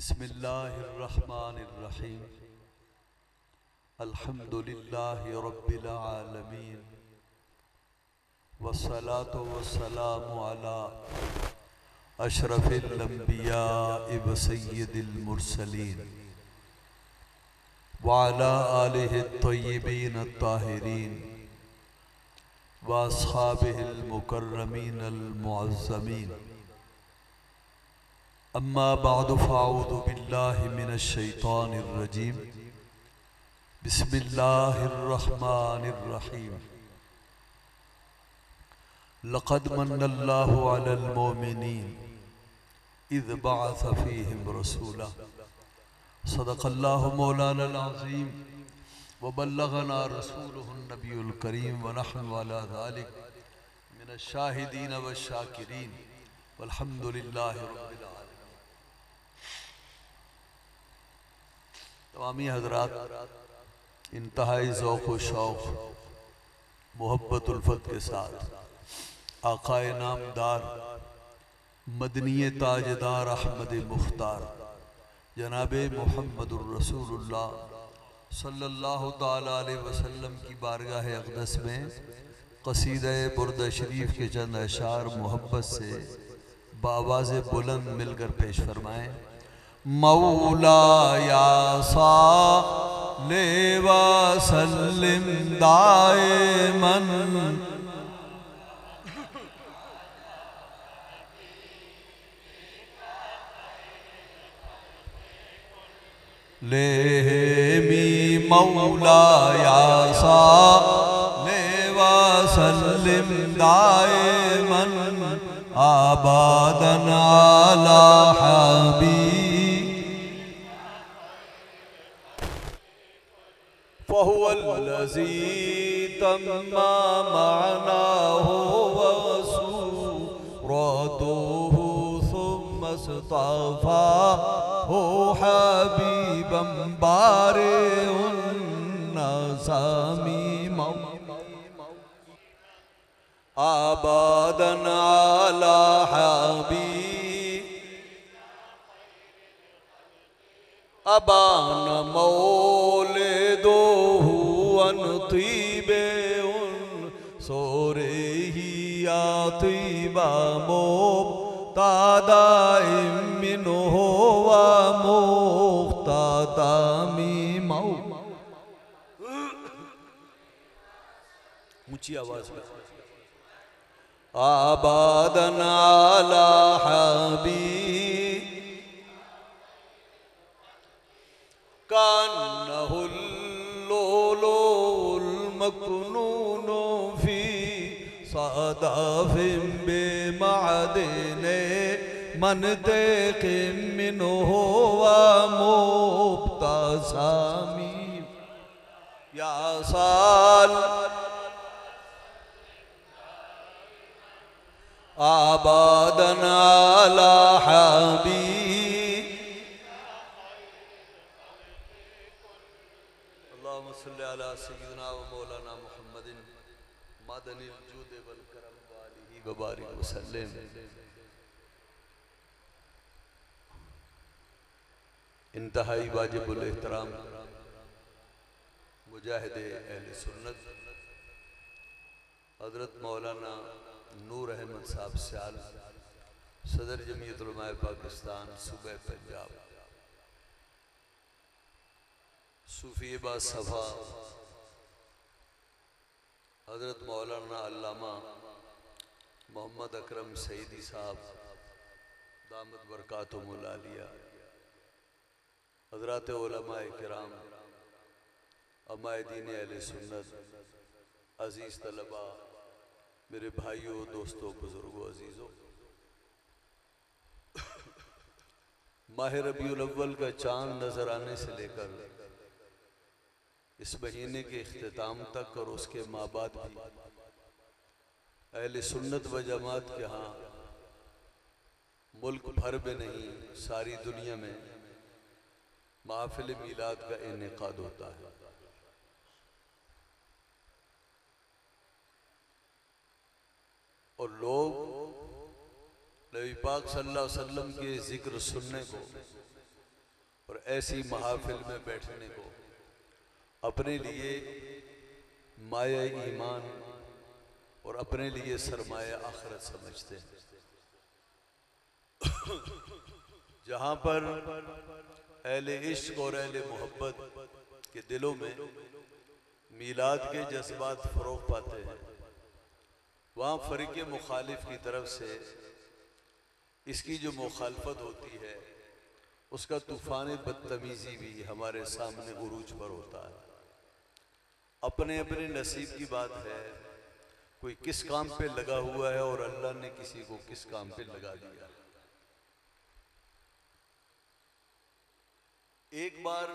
बिस्मिल्लाहिर्रहमानिर्रहीम। अल्हम्दुलिल्लाहि रब्बिल आलमीन वस्सलातु वस्सलामु अला अशरफिल अंबिया'i व सय्यिदिल मुरसलीन व अला आलिहि त्तय्यिबीन अत्ताहिरीन व अस्हाबिहिल मुकर्रमीन अल मुअज़्ज़मीन। अम्मा बअदु फ़अऊज़ु बिल्लाहि मिनश शैतानिर रजीम। बिस्मिल्लाहिर्रहमानिर्रहीम। लक़द मन्नल्लाहु अलल मोमिनीन इज़ बअस फ़ीहिम रसूला। सदक़ल्लाहु मौलानल अज़ीम व बल्लगना रसूलुहुन नबियुल करीम व नहनु अला ज़ालिक मिनश शाहिदीन व शाकिरीन वल्हम्दुलिल्लाहि रब्बिल आलमीन। तमामी हज़रात, इंतहाई ज़ौक़ व शौक़ मोहब्बत उल्फत के साथ आक़ाए नामदार मदनी ताजदार अहमद मुख्तार जनाबे मुहम्मदुर रसूलुल्लाह सल्लल्लाहु ताला अलैहि वसल्लम की बारगाह अक़दस में क़सीदा बुर्दा शरीफ के चंद अशार मोहब्बत से बावाज़ बुलंद मिलकर पेश फरमाएँ। मौला या साले व सल्लिम दाइमन लेमी मौला या साले व सल्लिम दाइमन आबादन अला हबीब फ़हुवल्लज़ी तम्मा मअनाहु व सूरतुहु सुम्मा इस्तफ़ाहु हबीबन बारिउन नज़मी आबादन अला हबीब अबान मौलिदुहु अन तीबे उन सोरेही आतीबा मुक़्तदा मिन्हु व मुक़्तदा मिमौ। ऊंची आवाज में आबादन अला हबीब कान्नहुल लुलुल मकनूनु फी सदाफिम बिमअदिने मनतिक़िम मिन्हु व मुब्तसमी या साल आबादन अला हबीब अल्लाहुम्मा सल्लि अला सय्यिदिना व मौलाना मुहम्मदिन मदनिल जूद वल करम व आलिहि व बारिक व सल्लिम। इंतहाई वाजिबुल एहतराम मुजाहिदे अहले सुन्नत हज़रत मौलाना नूर अहमद साहब स्याल सदर जमीयत उलमाए पाकिस्तान सूबे पंजाब सूफी बासफ़ा हज़रत मौलाना अल्लामा मोहम्मद अकरम सईदी साहब दामत बरकातुहुमुल आलिया हज़रात उलमाए किराम अमायदीन अहले सुन्नत अज़ीज़ तलबा मेरे भाइयों दोस्तों बुजुर्गों अजीज़ों, माह रबीउल अव्वल का चांद नजर आने से लेकर इस महीने के इख्तिताम तक और उसके माँ बाद भी अहले सुन्नत व जमात के यहाँ मुल्क भर में नहीं सारी दुनिया में महफिल मीलाद का इनेकाद होता है। और लोग नबी पाक सल्लल्लाहु अलैहि वसल्लम के जिक्र सुनने को और ऐसी महाफिल में बैठने को अपने लिए माया ईमान और अपने लिए सरमाया आखिरत समझते हैं। जहाँ पर अहले इश्क और अहले मोहब्बत के दिलों में मीलाद के जज्बात फ़रोग़ पाते हैं, वहाँ फ़रीक़े मुखालिफ की तरफ से इसकी जो मुखालफत होती है उसका तूफ़ान बदतमीज़ी भी हमारे सामने उरूज पर होता है। अपने अपने नसीब की बात है, कोई किस काम पे लगा हुआ है और अल्लाह ने किसी को किस काम पे लगा दिया। एक बार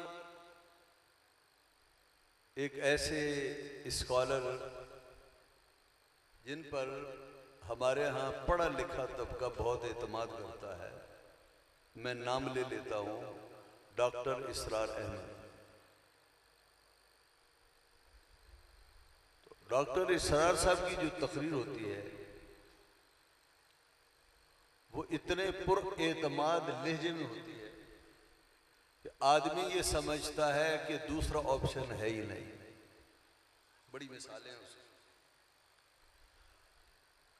एक ऐसे स्कॉलर जिन पर हमारे यहाँ पढ़ा लिखा तबका बहुत एतमाद करता है, मैं नाम ले लेता हूँ, डॉक्टर इसरार अहमद। डॉक्टर इसरार साहब की जो तकरीर होती है वो इतने पुर-एतमाद लहजे में होती है कि आदमी ये समझता है कि दूसरा ऑप्शन है ही नहीं। बड़ी मिसालें हैं उसकी।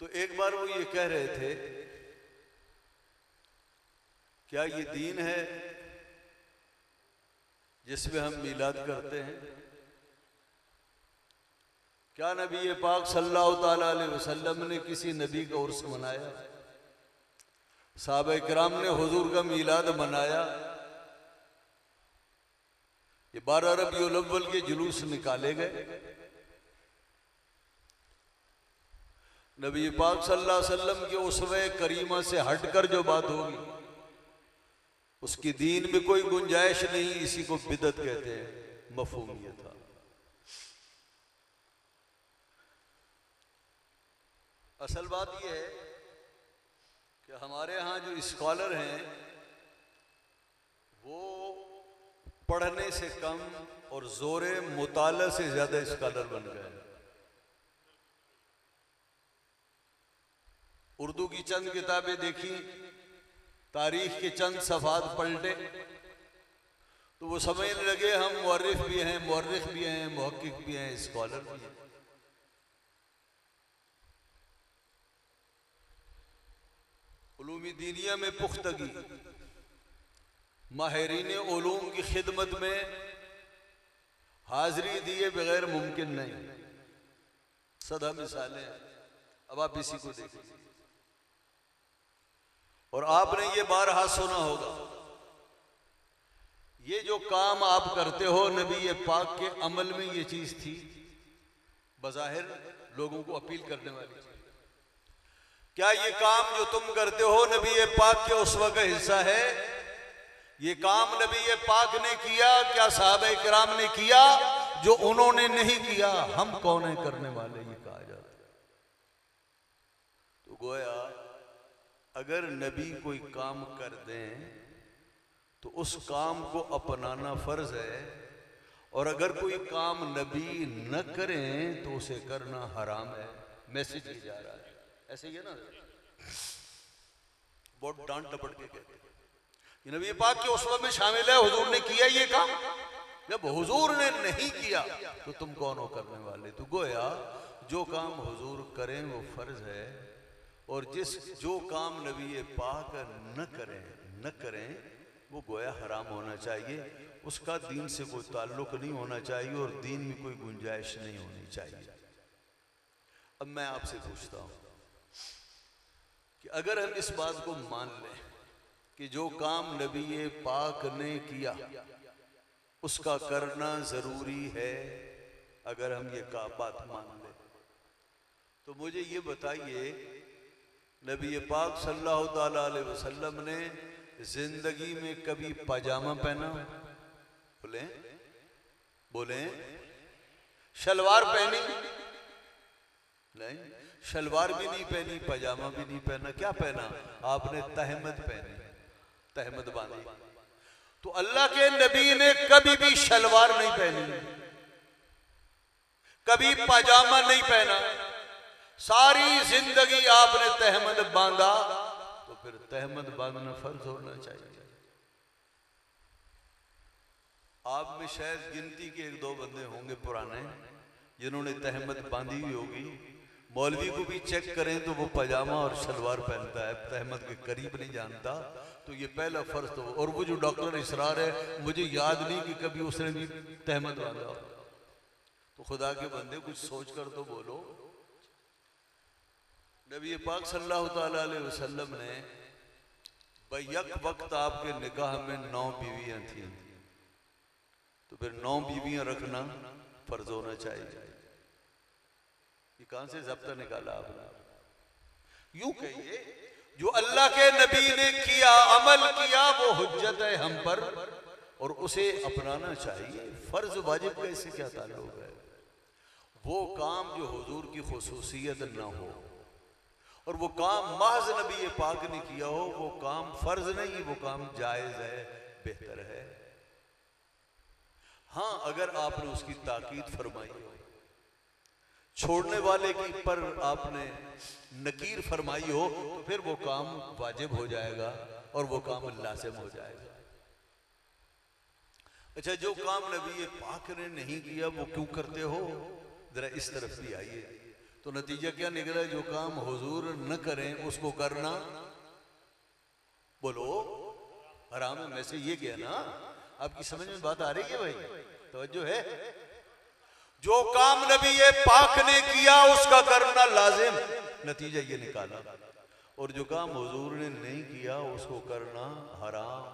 तो एक बार वो ये कह रहे थे, क्या ये दीन है जिसमें हम मीलाद करते हैं? क्या नबी पाक सल्लल्लाहु ताला अलैहि वसल्लम ने किसी नबी का उर्स मनाया? सहाबा किराम ने हुजूर का मीलाद मनाया? ये 12 रबीउल अव्वल के जुलूस निकाले गए। नबी पाक सल्लल्लाहु अलैहि वसल्लम के उसवे करीमा से हटकर जो बात होगी उसकी दीन में कोई गुंजाइश नहीं। इसी को बिदअत कहते हैं, मफहूम ये था। असल बात यह है कि हमारे यहाँ जो स्कॉलर हैं वो पढ़ने से कम और जोरे मुताला से ज्यादा स्कॉलर बन गए। उर्दू की चंद किताबें देखी, तारीख के चंद सफ़ात पलटे तो वो समझने लगे हम मुअर्रिख भी हैं, मुअर्रिख भी हैं, मुहक्किक भी हैं, स्कॉलर भी हैं। उलूमी दीनिया में पुख्तगी, माहिरीन उलूम की खिदमत में हाजिरी दिए बगैर मुमकिन नहीं। सदा मिसालें हैं, अब आप इसी को देखिए। और आपने ये बारहा सुना होगा, ये जो काम आप करते हो नबी पाक के अमल में ये चीज थी, बज़ाहिर लोगों को अपील करने वाली चीज। क्या ये काम जो तुम करते हो नबी पाक के उसवा का हिस्सा है? ये काम नबी पाक ने किया? क्या सहाबा किराम ने किया? जो उन्होंने नहीं किया हम कौन है करने वाले, ये कहा जाता है। तो गोया अगर नबी कोई काम कर दें तो उस काम को अपनाना फर्ज है, और अगर कोई काम नबी न करें तो उसे करना हराम है। मैसेज ही जा रहा है, ऐसे ही है ना। बहुत डांट डपट के कहते हैं कि नबी पाक के उसवा में शामिल है, हुजूर ने किया ये काम। जब हुजूर ने नहीं किया तो तुम कौन हो करने वाले? तो गोया जो काम हुजूर करें वो फर्ज है, और जो काम नबी पाक न करें वो गोया हराम होना चाहिए। उसका दीन से कोई ताल्लुक नहीं होना चाहिए और दीन में कोई गुंजाइश नहीं होनी चाहिए। अब मैं आपसे पूछता हूं कि अगर हम इस बात को मान लें कि जो काम नबी पाक ने किया उसका करना जरूरी है, अगर हम ये बात मान लें तो मुझे ये बताइए, नबी पाक सल्लल्लाहु ताला अलैहि वसल्लम ने जिंदगी में कभी पाजामा पहना? बोले शलवार पहनी? नहीं, शलवार भी नहीं पहनी, पाजामा भी नहीं पहना। क्या पहना? आपने तहमद पहनी, तहमद बांधी। तो अल्लाह के नबी ने कभी भी शलवार नहीं पहनी, कभी पाजामा नहीं पहना, सारी जिंदगी आपने तहमद बांधा। तो फिर तहमद बांधना फर्ज होना चाहिए। आप में शायद गिनती के एक दो बंदे होंगे पुराने जिन्होंने तहमत बांधी हुई होगी। मौलवी को भी चेक करें तो वो पजामा और शलवार पहनता है, तहमत के करीब नहीं जानता। तो ये पहला फर्ज तो। और वो जो डॉक्टर इसरार है, मुझे याद नहीं कि कभी उसने भी तहमत बांधा। तो खुदा के बंदे कुछ सोच कर तो बोलो। नबी पाक सल्लल्लाहु ताला अलैहि वसल्लम ने बैक वक्त आपके निकाह में 9 बीवियां थी, तो फिर 9 बीवियां रखना फर्ज होना चाहिए। ये कहां से ज़ब्ता निकाला आपने? यूं कहिए जो अल्लाह के नबी ने किया, अमल किया, वो हुज्जत है हम पर और उसे अपनाना चाहिए। फर्ज वाजिब का इससे क्या ताल्लुक है? वो काम जो हुजूर की खुसूसियत ना हो और वो काम महज नबी पाक ने किया हो, वो काम फर्ज नहीं, वो काम जायज है, बेहतर है। हाँ, अगर आपने उसकी ताकीद फरमाई हो, छोड़ने वाले की पर आपने नकीर फरमाई हो, तो फिर वो काम वाजिब हो जाएगा और वो काम लाज़िम हो जाएगा। अच्छा, जो काम नबी पाक ने नहीं किया वो क्यों करते हो? जरा इस तरफ भी आइए। तो नतीजा क्या निकला? जो काम हुजूर न करें उसको करना, बोलो, हराम है। मैं से ये क्या ना, आपकी समझ में बात आ रही है भाई? तवज्जो है? जो काम नबी पाक ने किया उसका करना लाजिम, नतीजा ये निकाला। और जो काम हुजूर ने नहीं किया उसको करना हराम।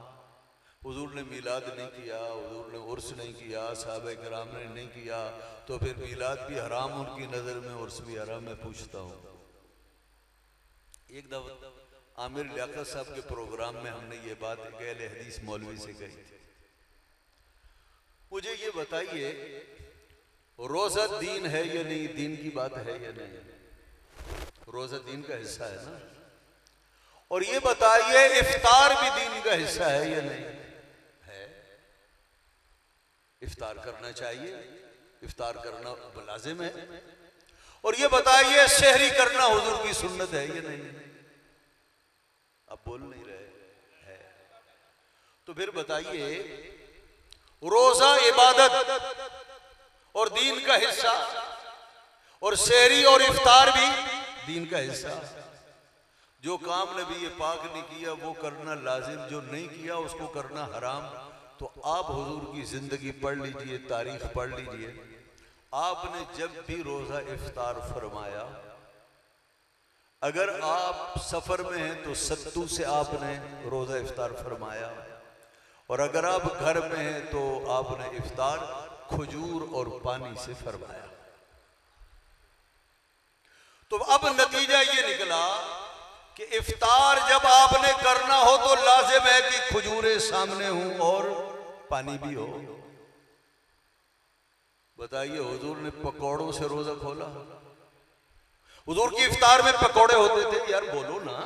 हुजूर ने मिलाद नहीं किया, हुजूर ने उर्स नहीं किया, सहाबा किराम ने नहीं किया, तो फिर मिलाद भी हराम उनकी नज़र में, उर्स भी हराम। मैं पूछता हूँ, एक दफा आमिर लियाकत साहब के प्रोग्राम में हमने ये बात अहले हदीस मौलवी से कही थी। मुझे ये बताइए, रोजा दीन है या नहीं? दीन की बात है या नहीं? रोजा दीन का हिस्सा है ना। और ये बताइए, इफ्तार भी दीन का हिस्सा है या नहीं? है। इफ्तार करना चाहिए, इफ्तार करना लाजिम है। और ये बताइए, सहरी करना हुजूर की सुन्नत है या नहीं? अब बोल नहीं रहे। है। तो फिर बताइए, रोजा इबादत और दीन का हिस्सा, और सहरी और इफ्तार भी दीन का हिस्सा। जो काम नबी पाक ने किया वो करना लाजिम, जो नहीं किया उसको करना हराम। तो आप हुजूर की जिंदगी पढ़ लीजिए, तारीख पढ़ लीजिए। आपने जब भी रोजा इफ्तार फरमाया, अगर आप सफर में हैं तो सत्तू से आपने रोजा इफ्तार फरमाया, और अगर आप घर में हैं तो आपने इफ्तार खजूर और पानी से फरमाया। तो अब नतीजा ये निकला कि इफ्तार जब आपने करना हो तो लाजिम है कि खजूरें सामने हों और पानी भी हो। बताइए, हुजूर ने पकौड़ों से रोजा खोला? हुजूर की इफ्तार में पकौड़े होते थे? यार बोलो ना।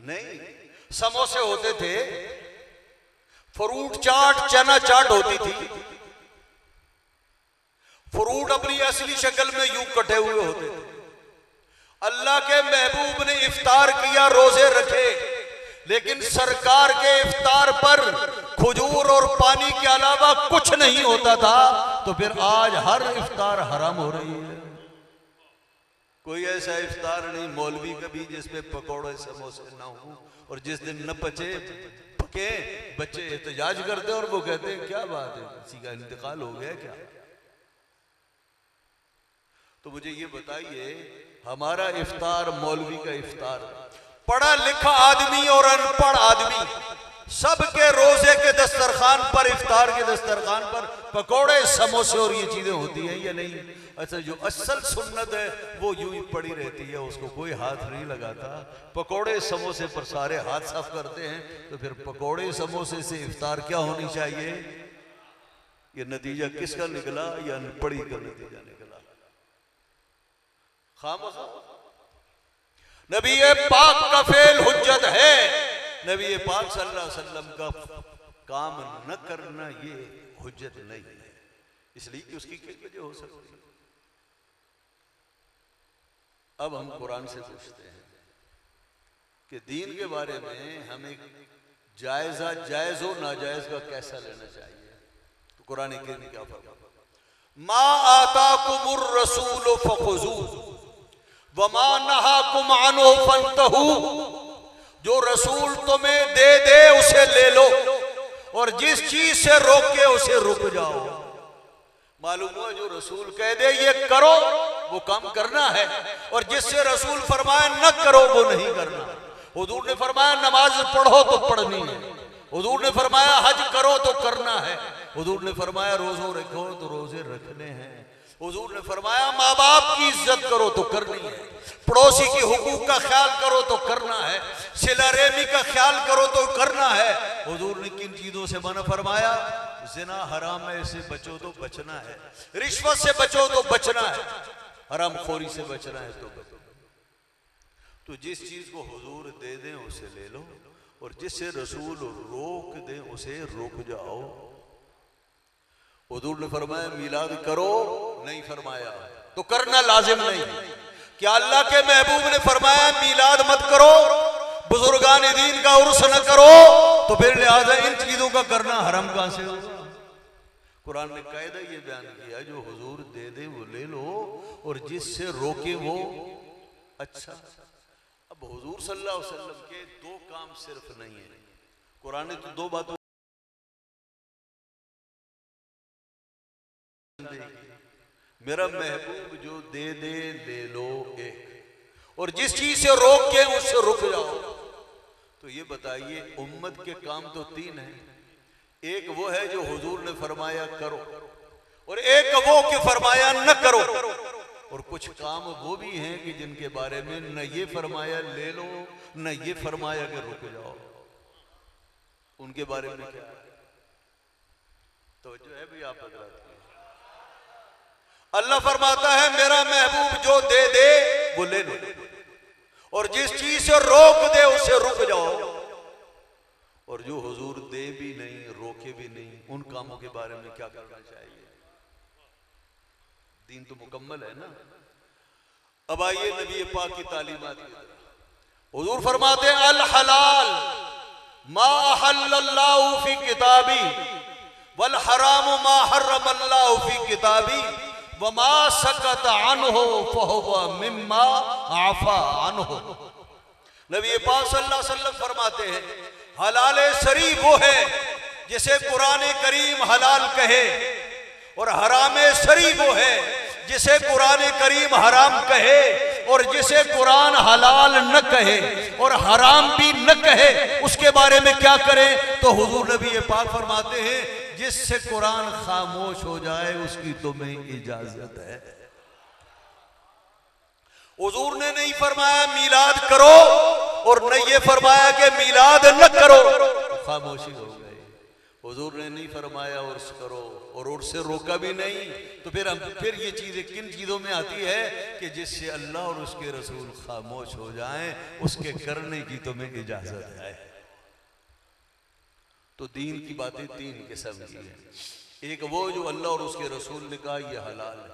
नहीं, समोसे होते थे, फ्रूट चाट, चना चाट होती थी। फ्रूट अपनी असली शक्ल में यूं कटे हुए होते थे। अल्लाह के महबूब ने इफ्तार किया, रोजे रखे, लेकिन सरकार के इफ्तार पर खजूर और पानी के अलावा कुछ नहीं होता था। तो फिर आज हर इफ्तार हराम हो रही है। कोई ऐसा इफ्तार नहीं मौलवी का भी जिसमें पकौड़े समोसे ना हो, और जिस दिन न पचे पके बच्चे एहतजाज करते और वो कहते हैं क्या बात है, किसी का इंतकाल हो गया क्या? तो मुझे ये बताइए, हमारा इफ्तार मौलवी का इफ्तार, पढ़ा लिखा आदमी और अनपढ़ आदमी सबके रोजे के दस्तरखान पर, इफ्तार के दस्तरखान पर पकौड़े समोसे और ये चीजें होती हैं या नहीं? अच्छा, जो असल सुन्नत है वो यूं ही पड़ी रहती है, उसको कोई हाथ नहीं लगाता। पकौड़े समोसे पर सारे हाथ साफ करते हैं। तो फिर पकौड़े समोसे से इफ्तार क्या होनी चाहिए? ये नतीजा किसका निकला? या अनपढ़ी का नतीजा निकला। खामखा नबी पाक का फेल हुज्जत है। नबी पाक सल्लल्लाहु अलैहि वसल्लम का काम न करना ये हुज्जत नहीं है, इसलिए कि उसकी क्या वजह हो सकती है। अब हम कुरान से पूछते हैं कि दीन के बारे में हमें जायजा, जायज हो नाजायज का कैसा लेना चाहिए। तो कुरान करीम क्या फरमाता, मा आताकुमुर रसूल फखुजू वमा नहाकुम अन्हु फंतहू, जो रसूल तुम्हें दे दे उसे ले लो और जिस चीज से रोके उसे रुक जाओ। मालूम हुआ जो रसूल कह दे ये करो वो काम करना है, और जिससे रसूल फरमाए न करो वो नहीं करना। हुजूर ने फरमाया नमाज पढ़ो तो पढ़नी है, हुजूर ने फरमाया हज करो तो करना है, हुजूर ने फरमाया रोज़ो रखो तो रोजे रखने हैं, हुजूर ने फरमाया माँ बाप की इज्जत करो तो करनी है, पड़ोसी की हुकूक का ख्याल करो तो करना है, सिला रेमी का ख्याल करो तो करना है। हुजूर ने किन चीजों से मना फरमाया, जिना हराम है इससे बचो तो बचना है, रिश्वत से बचो तो बचना है, हराम खोरी से बचना है तो बचो। तो जिस चीज को हुजूर दे दें उसे ले लो और जिससे रसूल रोक दें उसे रुक जाओ। हुजूर ने फरमाया मीलाद करो, नहीं फरमाया तो करना लाजिम नहीं। क्या अल्लाह के महबूब ने फरमाया मीलाद मत करो, बुजुर्गान दीन का उर्स न करो, तो फिर लिहाजा इन चीजों का करना हराम कहां से होगा? कुरान ने कायदा ये बयान किया जो हुजूर दे दे वो ले लो और जिससे रोके वो अच्छा। अब हुजूर सल्लल्लाहु अलैहि वसल्लम के दो काम सिर्फ नहीं है, कुरान ने तो दो बातों मेरा महबूब जो दे दे ले लो एक, और जिस चीज से रोक के उससे रुक जाओ। तो ये बताइए उम्मत के काम तो तीन हैं, एक वो है जो हुजूर ने फरमाया करो और एक वो कि फरमाया न करो, और कुछ काम वो भी हैं कि जिनके बारे में न ये फरमाया ले लो न ये फरमाया कि रुक जाओ। उनके बारे में क्या है? तो जो है भी आप हजरात, अल्लाह फरमाता है मेरा महबूब जो दे दे वो ले लो और जिस चीज से रोक दे उससे रुक जाओ, और जो हुजूर दे भी नहीं रोके भी नहीं उन कामों के बारे में क्या करना चाहिए? दीन तो मुकम्मल है ना। अब आइए नबी पाक की तालीमात की तरफ। हुजूर फरमाते हैं अल हलाल मा हल्लल्लाहु फी किताबी वल हराम मा हर्रमल्लाहु फी किताबी वमा सकत अन्हु फहुवा मिम्मा आफा अन्हु। नबी पाक सल्लल्लाहु अलैहि वसल्लम फरमाते हैं हलाल शरीफ वो है जिसे कुरान करीम हलाल कहे, और हराम शरीफ वो है जिसे कुरान करीम हराम कहे, और जिसे कुरान हलाल न कहे और हराम भी न कहे उसके बारे में क्या करें? तो हुजूर नबी पाक फरमाते हैं जिससे कुरान खामोश हो जाए उसकी तुम्हें इजाजत है। हुजूर ने नहीं फरमाया मीलाद करो और न ये फरमाया कि मीलाद न करो, खामोशी हो गई। हुजूर ने नहीं फरमाया उर्स करो और उर्स से रोका भी नहीं, तो फिर ये चीजें किन चीजों में आती है कि जिससे अल्लाह और उसके रसूल खामोश हो जाएं उसके करने की तुम्हें इजाजत है। तो दीन की बातें तीन किस्म की है, एक वो जो अल्लाह और उसके रसूल ने कहा ये हलाल है,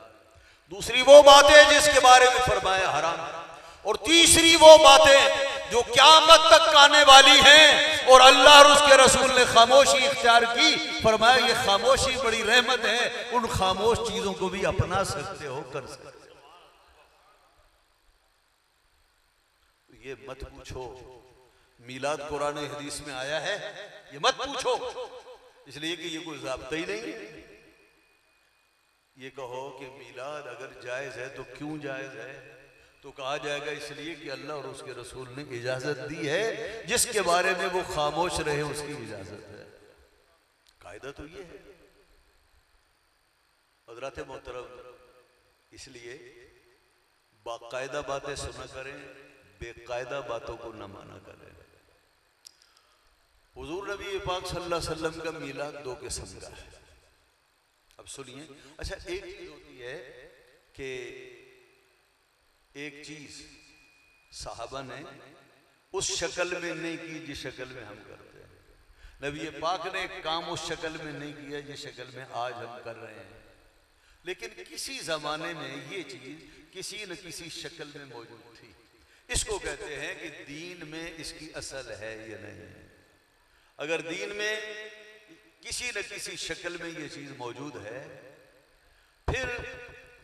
दूसरी वो बातें जिसके बारे में फरमाया हराम, और तीसरी वो बातें जो क़यामत तक आने वाली हैं और अल्लाह और उसके रसूल ने खामोशी इख्तियार की, फरमाया ये खामोशी बड़ी रहमत है, उन खामोश चीजों को भी अपना सकते हो, कर सकते हो। ये मत पूछो मीलाद कुरान हदीस में आया है, ये मत पूछो, इसलिए कि ये कोई ज़ाब्ता ही नहीं। ये कहो कि मीलाद अगर जायज़ है तो क्यों जायज़ है? तो कहा जाएगा इसलिए कि अल्लाह और उसके रसूल ने इजाज़त दी है, जिसके बारे में वो खामोश रहे उसकी इजाज़त है। कायदा तो ये है हज़रात मोहतरम, इसलिए बाकायदा बातें सुना करें, बेकायदा बातों को न माना करें। हुजूर नबी पाक सल्लल्लाहु अलैहि वसल्लम का मीलाद दो किस्म का है। अब सुनिए, अच्छा एक चीज होती है कि एक चीज साहबा ने उस शक्ल में नहीं की जिस शक्ल में हम करते हैं, नबी पाक ने एक काम उस शक्ल में नहीं किया जिस शक्ल में आज हम कर रहे हैं, लेकिन किसी जमाने में ये चीज किसी न किसी शक्ल में मौजूद थी। इसको कहते हैं कि दीन में इसकी असल है या नहीं। अगर दीन में किसी न किसी शक्ल में ये चीज मौजूद है। फिर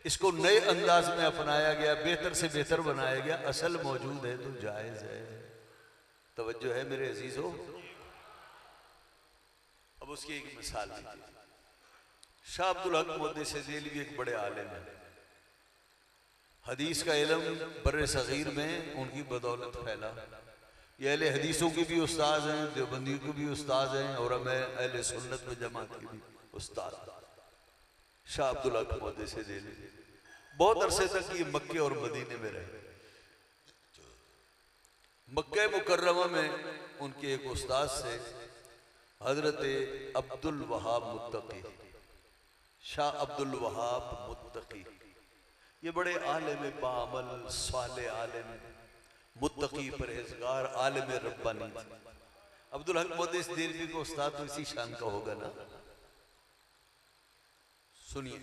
इसको नए अंदाज में अपनाया गया, बेहतर से बेहतर बनाया गया। असल मौजूद है तो जायज है। तवज्जो है मेरे अजीजों। अब उसकी एक मिसाल लीजिए। शाह अब्दुल हक मुहद्दिस देलवी एक बड़े आलिम है। हदीस का इल्म बर्रे सगीर में उनकी बदौलत फैला। ये अहले हदीसों की भी उस्ताद हैं, देवबंदियों के भी उस्ताद हैं, और मैं अहले सुन्नत में जमात की भी उस्ताद। शाह अब्दुल हक मुहद्दिस देलवी बहुत अरसे तक ये मक्के और मदीने में रहे। मक्के मुकर्रमा में उनके एक उस्ताद से हजरत अब्दुल वहाब मुत्तकी, शाह अब्दुल वहाब मुत्तकी, ये बड़े आलिम बाअमल साले आलिम मुत्तकी परहेजगार आलिम रब्बानी। अब्दुल हक मुहद्दिस देलवी को उस्ताद तो इसी शान का होगा ना। सुनिए,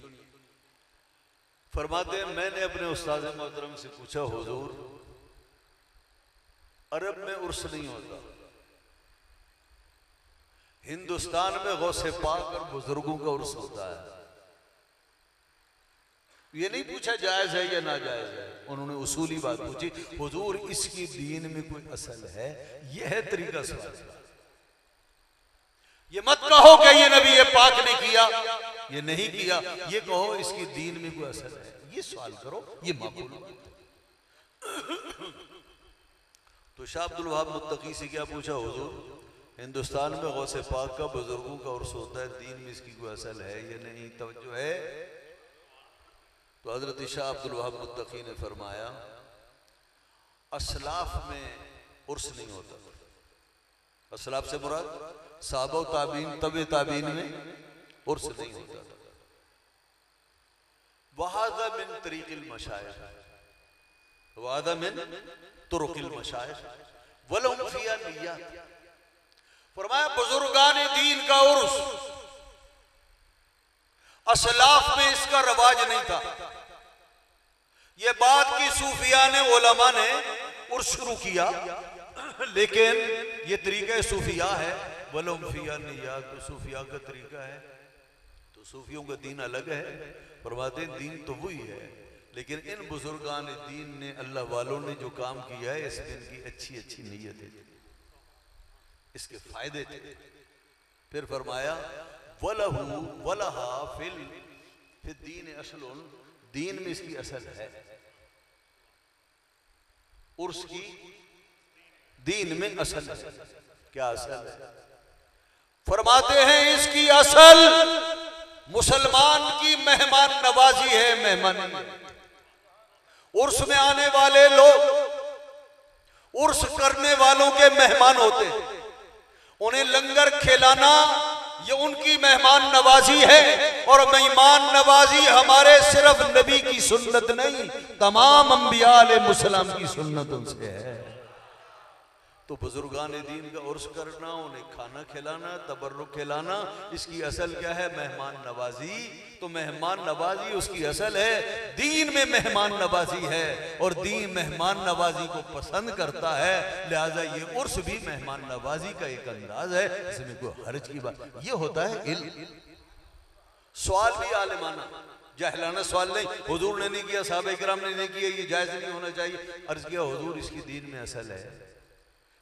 फरमाते हैं मैंने अपने उस्ताद मोहतरम से पूछा, हुजूर अरब में उर्स नहीं होता, हिंदुस्तान में गौसे पाक और बुजुर्गों का उर्स होता है। ये नहीं पूछा जायज है या ना जायज है, उन्होंने उसूली बात पूछी, हुजूर इसकी दीन में कोई असल है? यह है तरीका सवाल। ये मत कहो कि ये नबी ये पाक ने किया, ये नहीं किया, ये कहो इसकी दीन में कोई असर है। ये सवाल करो, ये माकूल। तो शाह अब्दुल वहाब मुत्तकी से क्या पूछा, हुजूर हिंदुस्तान में गौसे पाक का बुजुर्गों का उर्स होता है, दीन में इसकी कोई असल है या नहीं? तवज्जो है। तो हजरत शाह अब्दुल वहाब मुत्तकी ने फरमाया, असलाफ में उर्स नहीं होता। असलाफ से मुराद साहबा ताबीन तबे ताबीन में उर्स नहीं होता। वहादा मिन तरीक़िल मशाइख़, वहादा मिन तुरुक़िल मशाइख़ वलहुम फ़ीहा निय्यात। फरमाया बुजुर्गान दीन का उर्स, असलाफ में इसका रवाज नहीं था। ये बात की सूफिया ने, उलमा ने उर्स शुरू किया, लेकिन ये तरीका सूफिया है। वलहुम फ़ीहा निय्यात, तो सूफिया का तरीका है। तो सूफियों का दीन अलग है। फरमाते दीन तो वही है, लेकिन इन बुजुर्गान दीन ने, अल्लाह वालों ने जो काम किया है, इस दिन की अच्छी अच्छी नीयत है, इसके फायदे थे। फिर फरमाया वलहू वलहा फिल दीन असलुन, दीन में इसकी असल है। उर्स की दीन में असल है। क्या असल है? फरमाते हैं इसकी असल मुसलमान की मेहमान नवाजी है, मेहमानी। उर्स में आने वाले लोग उर्स करने वालों के मेहमान होते हैं, उन्हें लंगर खिलाना ये उनकी मेहमान नवाजी है। और मेहमान नवाजी हमारे सिर्फ नबी की सुन्नत नहीं, तमाम अंबिया अलैहिस्सलाम की सुन्नत उनसे है। तो बुजुर्गान दीन का उर्स करना, उन्हें खाना खिलाना, तबर्रुक खिलाना, इसकी असल क्या है? मेहमान नवाजी। तो मेहमान नवाजी उसकी असल है, दीन में मेहमान नवाजी है, और दीन मेहमान नवाजी को पसंद करता है। लिहाजा ये उर्स भी मेहमान नवाजी का एक अंदाज है, इसमें कोई हर्ज की बात। ये होता है इल्म। सवाल भी आलिमाना, जाहिलाना सवाल नहीं। हुजूर ने नहीं किया, साहबे किराम ने नहीं किया, ये जायज नहीं होना चाहिए। अर्ज किया, हुजूर इसकी दीन में असल है।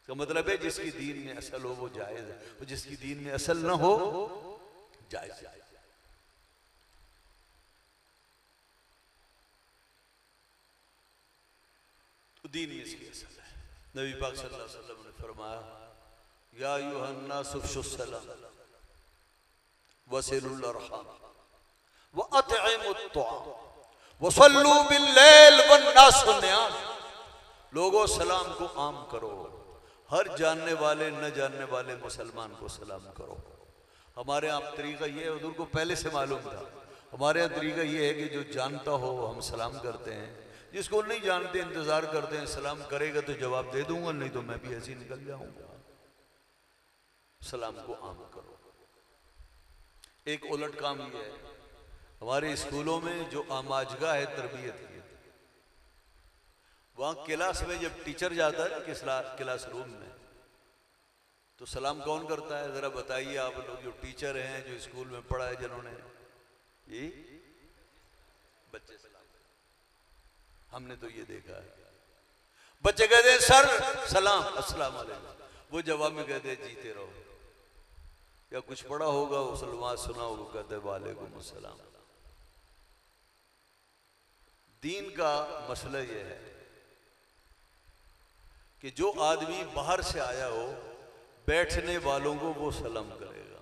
तो मतलब है जिसकी दीन में असल हो वो जायज है, और जिसकी दीन में असल ना हो जायज। तो दीन में इसकी असल है। नबी पाक सल्लल्लाहु अलैहि वसल्लम ने फरमाया, या अय्युहन नास अफ़शुस सलाम वसिलुल अरहाम व अतइमुत तआम व सल्लू बिल लैल वन नास नियाम। लोगों सलाम को आम करो, हर जानने वाले न जानने वाले मुसलमान को सलाम करो। हमारे यहाँ तरीका ये है, हुजूर को पहले से मालूम था, हमारे यहाँ तरीका ये है कि जो जानता हो हम सलाम करते हैं, जिसको नहीं जानते इंतजार करते हैं, सलाम करेगा तो जवाब दे दूंगा, नहीं तो मैं भी ऐसे ही निकल जाऊंगा। सलाम को आम करो। एक उलट काम ये है, हमारे स्कूलों में जो आमाजगा है तरबियत की, वहां क्लास में जब टीचर जाता है क्लास रूम में, तो सलाम कौन करता है? जरा बताइए आप लोग जो टीचर हैं, जो स्कूल में पढ़ा है जिन्होंने, ये बच्चे सलाम, हमने तो ये देखा है। बच्चे कहते हैं सर सलाम, अस्सलाम वालेकुम, वो जवाब में कहते हैं जीते रहो, या कुछ पढ़ा होगा वो सलमान सुना होगा, कहते हैं वालेकुम अस्सलाम। दीन का मसला यह है कि जो आदमी बाहर से आया हो, बैठने वालों को वो सलाम करेगा,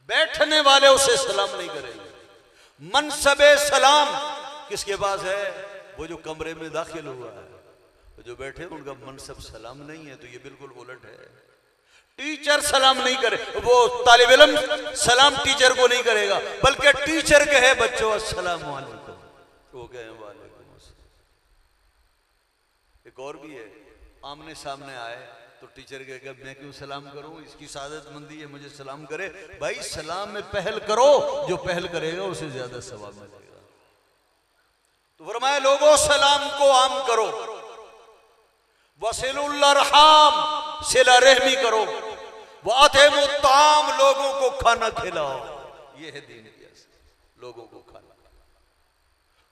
बैठने वाले उसे सलाम नहीं करेंगे। मनसबे सलाम किसके पास है? वो जो कमरे में दाखिल हुआ है, वो जो बैठे उनका मनसब सलाम नहीं है। तो ये बिल्कुल उलट है। टीचर सलाम नहीं करे, वो तालिब इल्म सलाम टीचर को नहीं करेगा, बल्कि टीचर कहे बच्चों अस्सलाम वालेकुम, वो कहे वालेकुम अस्सलाम। एक और भी है, आमने सामने आए तो टीचर कहेगा मैं क्यों सलाम करूं, इसकी सादतमंदी है मुझे सलाम करे। भाई सलाम में पहल करो, जो पहल करेगा उसे ज्यादा सवाब मिलेगा। तो फरमाया लोगों सलाम को आम करो, वसिलुल अरहाम सिला रहमी करो, वातिमुत्ताम लोगों को खाना खिलाओ। ये है दीन की असर, लोगों को खाना।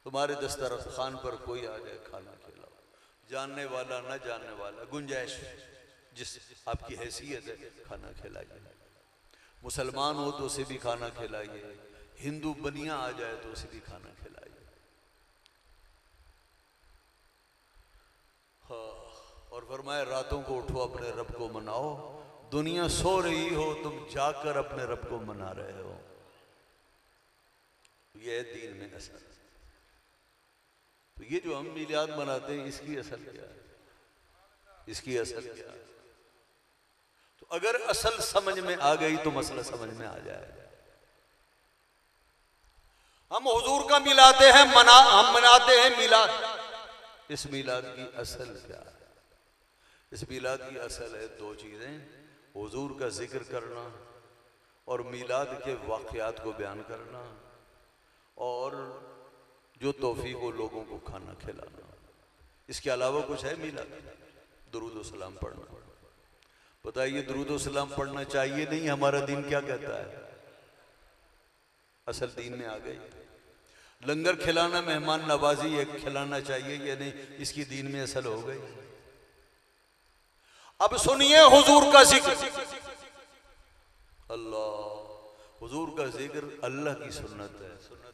तुम्हारे दस्तरखान पर कोई आ जाए खाना खिलाओ, जानने वाला ना जानने वाला, गुंजाइश जिस आपकी हैसियत है खाना खिलाइए। मुसलमान हो तो उसे भी खाना खिलाइए, हिंदू बनिया आ जाए तो उसे भी खाना खिलाइए। हाँ, और फरमाए रातों को उठो अपने रब को मनाओ, दुनिया सो रही हो तुम जाकर अपने रब को मना रहे हो। यह दीन में असर। तो ये जो हम मिलाद मनाते हैं इसकी असल क्या है? इसकी असल क्या है? तो अगर असल समझ में आ गई तो मसला समझ में आ जाएगा। हम हुजूर का मिलाते हैं, हम मनाते हैं मिलाद। इस मिलाद की असल क्या है? इस मिलाद की असल है दो चीजें, हुजूर का जिक्र करना और मिलाद के वाक़यात को बयान करना, और जो तौफीक हो लोगों को खाना खिलाना। इसके अलावा कुछ है मिलाद? दुरूद सलाम पढ़ना। बताइए दुरूद सलाम पढ़ना चाहिए नहीं? हमारा दीन क्या कहता है? असल दीन में आ गई। लंगर खिलाना, मेहमान नवाजी ये खिलाना चाहिए या नहीं? इसकी दीन में असल हो गई। अब सुनिए हुजूर का जिक्र। अल्लाह, हुजूर का जिक्र अल्लाह की सुन्नत है, सुन्नत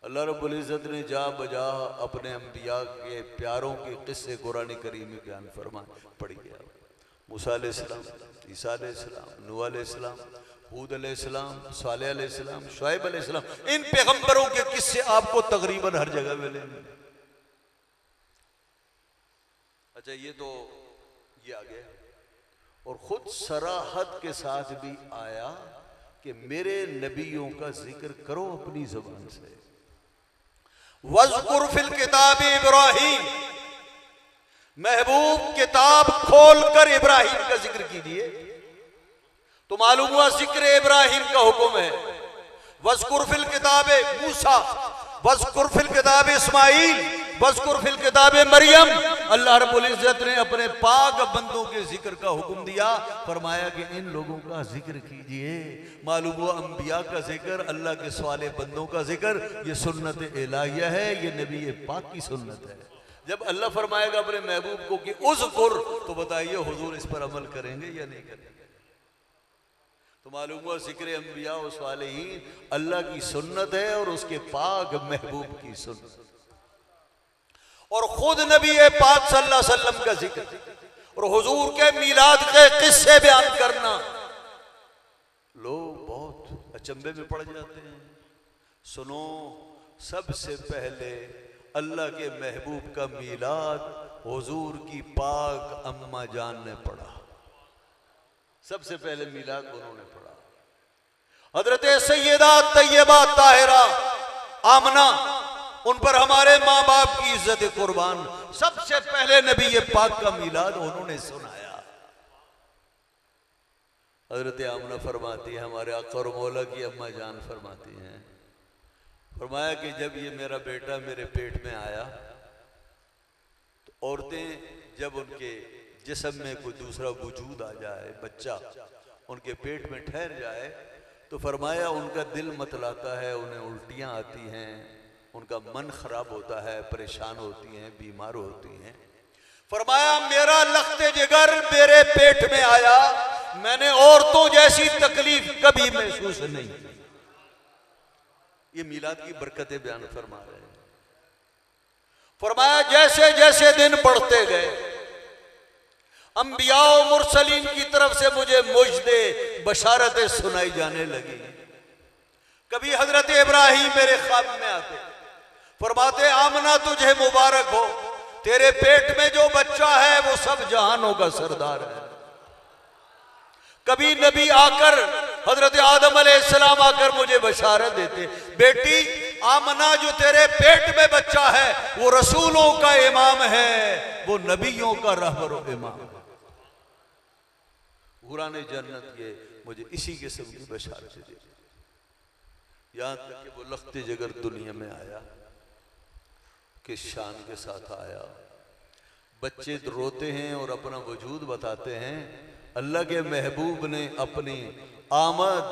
अल्लाह रब्बुल इज़्ज़त ने जा बजा अपने अंबिया के प्यारों के किस्से कुरान करीम में बयान फरमाए। पढ़िए मूसा अलैहिस्सलाम, ईसा अलैहिस्सलाम, नूह अलैहिस्सलाम, हूद अलैहिस्सलाम, सालेह अलैहिस्सलाम, शुएब अलैहिस्सलाम, इन पैगंबरों के किस्से आपको तकरीबन हर जगह मिलेंगे। अच्छा ये तो ये आ गया, और खुद सराहत के साथ भी आया कि मेरे नबियों का जिक्र करो अपनी जुबान से। वज़कुर फिल किताब इब्राहीम, महबूब किताब खोल कर इब्राहिम का जिक्र कीजिए। तो मालूम हुआ जिक्र इब्राहिम का हुक्म है। वज़कुर फिल किताब मूसा, वज़कुर फिल किताब इस्माईल, वज़कुर फिल किताब मरियम। अल्लाह रब्बुल इज़्ज़त ने अपने पाक बंदों के जिक्र का हुक्म दिया, फरमाया कि इन लोगों का जिक्र कीजिए। मालूम हुआ अंबिया का जिक्र, अल्लाह के स्वाले बंदों का जिक्र, ये सुन्नत इलाहिया है, ये नबी पाक की सुन्नत है। जब अल्लाह फरमाएगा अपने महबूब को कि उज़कुर, तो बताइए हुजूर इस पर अमल करेंगे या नहीं करेंगे? तो मालूम हुआ जिक्र अंबिया और सालिहीन अल्लाह की सुन्नत है और उसके पाक महबूब की सुन्नत। और खुद नबी पाक सल्लल्लाहु अलैहि वसल्लम का जिक्र और हुजूर के मिलाद के किस्से बयान करना, लोग बहुत अचंभे में पड़ जाते हैं। सुनो, सबसे पहले अल्लाह के महबूब का मिलाद हुजूर की पाक अम्मा जान ने पढ़ा। सबसे पहले मिलाद उन्होंने पढ़ा। हजरत सैयदा तैयबा ताहिरा आमना, उन पर हमारे माँ बाप की इज्जत कुर्बान, सबसे पहले नबी पाक का मिलाद उन्होंने सुनाया। हजरत आमना फरमाती है, हमारे आका और मौला की अम्मा जान फरमाती हैं, फरमाया कि जब ये मेरा बेटा मेरे पेट में आया तो औरतें जब उनके जिस्म में कोई दूसरा वजूद आ जाए, बच्चा उनके पेट में ठहर जाए, तो फरमाया उनका दिल मतलाता है, उन्हें उल्टियाँ आती हैं, उनका मन खराब होता है, परेशान होती हैं, बीमार होती हैं। फरमाया मेरा लख्ते जिगर मेरे पेट में आया, मैंने औरतों जैसी तकलीफ कभी महसूस नहीं की। ये मीलाद की बरकतें बयान फरमा रहे हैं। फरमाया जैसे जैसे दिन बढ़ते गए, अंबिया और मुरसलीन की तरफ से मुझे मुजदे बशारतें सुनाई जाने लगी। कभी हजरत इब्राहिम मेरे ख्वाब में आते, फरमाते आमना तुझे मुबारक हो, तेरे पेट में जो बच्चा है वो सब जहानों का सरदार है। कभी नबी आकर, हजरत आदम अलैहिस्सलाम आकर मुझे बशारत देते, बेटी आमना जो तेरे पेट में बच्चा है वो रसूलों का इमाम है, वो नबियों का रहबर व इमाम है। हुराने जन्नत ये मुझे इसी किस्म की बशारत दी। यहां तक कि वो लख्ते जिगर दुनिया में आया, किस शान के साथ आया। बच्चे रोते हैं और अपना वजूद बताते हैं। अल्लाह के महबूब ने अपनी आमद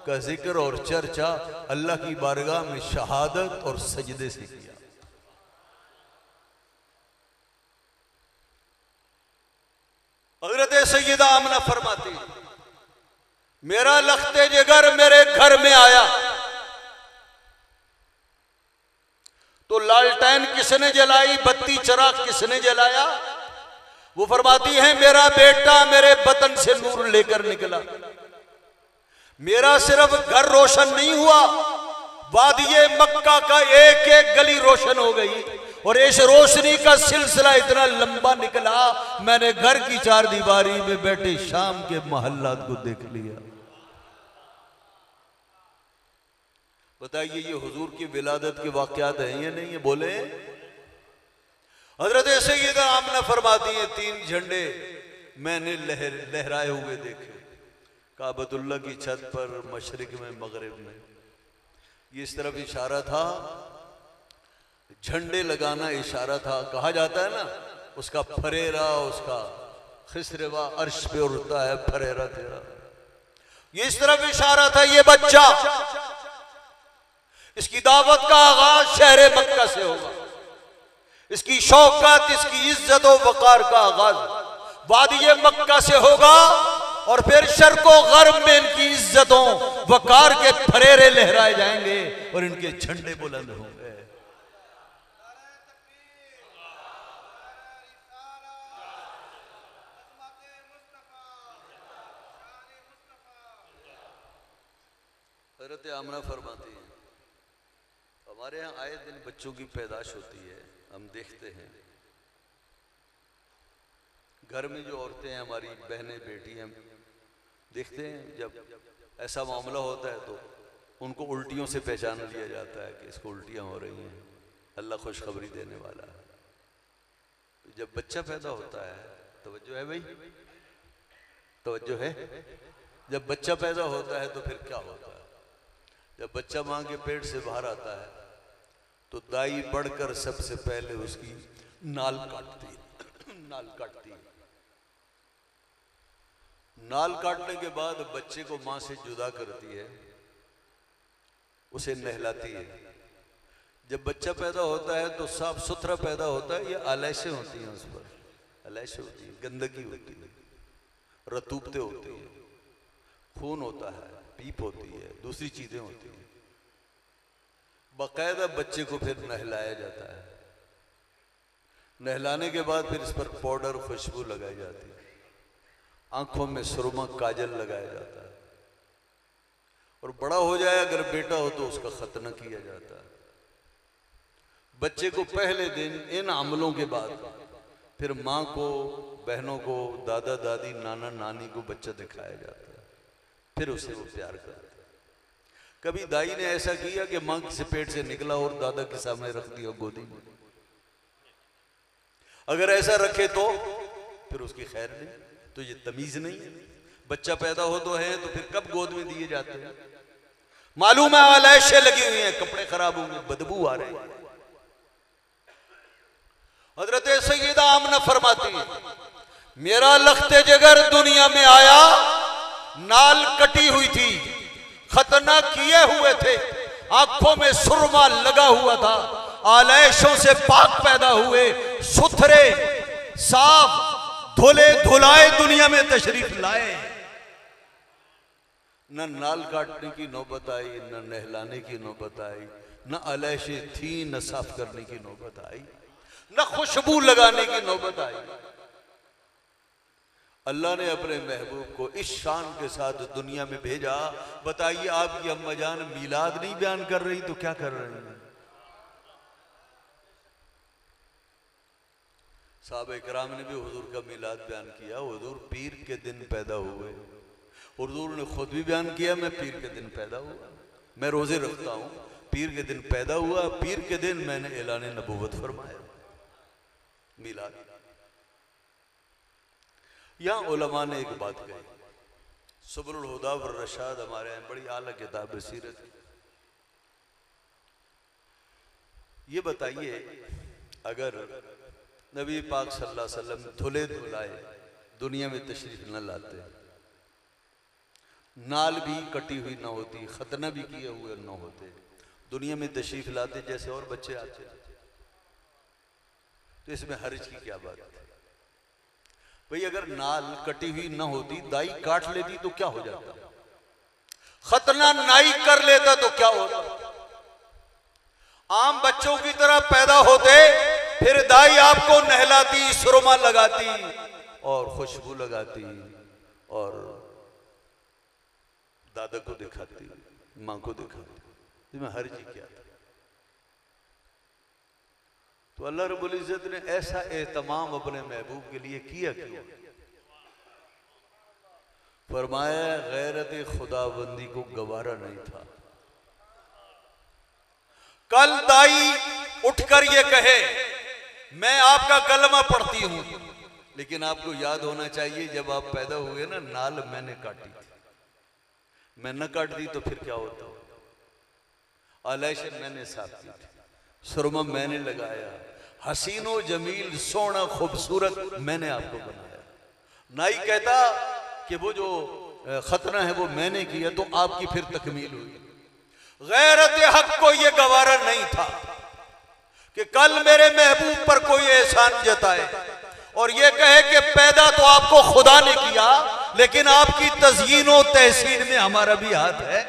का जिक्र और चर्चा अल्लाह की बारगाह में शहादत और सजदे से किया। हज़रत सैयदा आमना फरमाती, मेरा लख्ते जिगर मेरे घर में आया तो लालटेन किसने जलाई, बत्ती चराग किसने जलाया? वो फरमाती है मेरा बेटा मेरे बतन से नूर लेकर निकला। मेरा सिर्फ घर रोशन नहीं हुआ, वादिये मक्का का एक एक गली रोशन हो गई और इस रोशनी का सिलसिला इतना लंबा निकला, मैंने घर की चार दीवारी में बैठे शाम के महल्लात को देख लिया। बताइए ये हुजूर की विलादत के वाकयात हैं या नहीं है? बोले। हजरत सैयदा आमना फरमाती है, 3 झंडे मैंने लहराए हुए देखे काबतुल्लाह की छत पर, मशरिक में, मगरिब में। ये इस तरफ इशारा था, झंडे लगाना इशारा था। कहा जाता है ना उसका फरेरा, उसका खिसरेवा अर्श पे उड़ता है, फरेरा तेरा। ये इस तरफ इशारा था, ये बच्चा, इसकी दावत का आगाज शहर मक्का से होगा, इसकी शौकत, इसकी इज्जत और वकार का आगाज वादिये मक्का से होगा और फिर शर्को गर्ब में इनकी इज्जतों वकार के फरेरे लहराए जाएंगे और इनके झंडे बुलंद होंगे। हज़रत आमना फरमाती है, हमारे यहाँ आए दिन बच्चों की पैदाश होती है, हम देखते हैं घर में जो औरतें हैं, हमारी बहनें, बेटी हैं, देखते हैं जब ऐसा मामला होता है तो उनको उल्टियों से पहचान लिया जाता है कि इसको उल्टियाँ हो रही हैं, अल्लाह खुशखबरी देने वाला है। जब बच्चा पैदा होता है, तवज्जो है भाई, तवज्जो है, जब बच्चा पैदा होता है तो फिर क्या होता है? जब बच्चा माँ के पेट से बाहर आता है तो दाई बढ़कर सबसे पहले उसकी नाल काटती है, नाल काटती है। नाल काटने के बाद बच्चे को माँ से जुदा करती है, उसे नहलाती है। जब बच्चा पैदा होता है तो साफ सुथरा पैदा होता है, ये आलैशें होती हैं, उस पर आलैशें होती है, गंदगी होती है, रतूबतें होती है, खून होता है, पीप होती है, दूसरी चीजें होती हैं। बाकायदा बच्चे को फिर नहलाया जाता है। नहलाने के बाद फिर इस पर पाउडर, खुशबू लगाई जाती है, आंखों में सुरमा, काजल लगाया जाता है और बड़ा हो जाए अगर बेटा हो तो उसका खतना किया जाता है। बच्चे को पहले दिन इन अमलों के बाद फिर माँ को, बहनों को, दादा दादी, नाना नानी को बच्चा दिखाया जाता है, फिर उसे वो प्यार करता है। कभी दाई ने ऐसा किया कि माँ के पेट से निकला और दादा के सामने रख दिया गोदी में? अगर ऐसा रखे तो फिर उसकी खैर नहीं, तो ये तमीज नहीं है। बच्चा पैदा हो तो है तो फिर कब गोद में दिए जाते हैं? मालूम है आलैशें लगी हुई हैं, कपड़े खराब होंगे, बदबू आ रहे हैं। हजरत सैयदा आमना फरमाती है, मेरा लख्ते जिगर दुनिया में आया, नाल कटी हुई थी, खतना किए हुए थे, आंखों में सुरमा लगा हुआ था, आलैशों से पाक पैदा हुए, सुथरे साफ धुले धुलाए दुनिया में तशरीफ लाए। न नाल काटने की नौबत आई, न नहलाने की नौबत आई, न अलैशे थी, न साफ करने की नौबत आई, न खुशबू लगाने की नौबत आई। अल्लाह ने अपने महबूब को इस शान के साथ दुनिया में भेजा। बताइए, आपकी अम्मा जान मिलाद नहीं बयान कर रही तो क्या कर रही हैं? साहबे कराम ने भी हुजूर का मिलाद बयान किया। हुजूर पीर के दिन पैदा हुए। हुजूर ने खुद भी बयान किया, मैं पीर के दिन पैदा हुआ, मैं रोजे रखता हूं, पीर के दिन पैदा हुआ, पीर के दिन मैंने ऐलान नबूवत फरमाया, मिलाद। यहां उलमा ने एक बात कही, सुबुल हुदा व रशाद हमारे यहाँ बड़ी आला किताब सीरत। ये बताइए, अगर नबी पाक सल्लल्लाहु अलैहि वसल्लम धुले धुलाए दुनिया में तशरीफ न लाते, नाल भी कटी हुई ना होती, खतना भी किए हुए न होते, दुनिया में तशरीफ लाते जैसे और बच्चे आते, तो इसमें हर्ज की क्या बात है? भाई अगर नाल कटी हुई ना होती, दाई काट लेती तो क्या हो जाता? खतना नाई कर लेता तो क्या होता? आम बच्चों की तरह पैदा होते, फिर दाई आपको नहलाती, सुरमा लगाती और खुशबू लगाती और दादा को दिखाती, मां को दिखाती। इसमें हर्ज क्या था? तो अल्लाह रब्बुल इज्जत ने ऐसा एहतमाम अपने महबूब के लिए किया क्यों? फरमाया, गैरत खुदाबंदी को गवारा नहीं था। कल दाई उठकर ये कहे, मैं आपका कलमा पढ़ती हूं, लेकिन आपको याद होना चाहिए जब आप पैदा हुए ना, नाल मैंने काटी थी, मैं न काट दी तो फिर क्या होता? आलैश मैंने साफ की थी, सुरमा मैंने लगाया, हसीनो जमील सोना खूबसूरत मैंने आपको बनाया। नाई कहता कि वो जो खतना है वो मैंने किया, तो आपकी फिर तकमील हुई। गैरत हक को ये गवारा नहीं था कि कल मेरे महबूब पर कोई एहसान जताए और ये कहे कि पैदा तो आपको खुदा ने किया, लेकिन आपकी तज़यीन और तहसीन में हमारा भी हाथ है।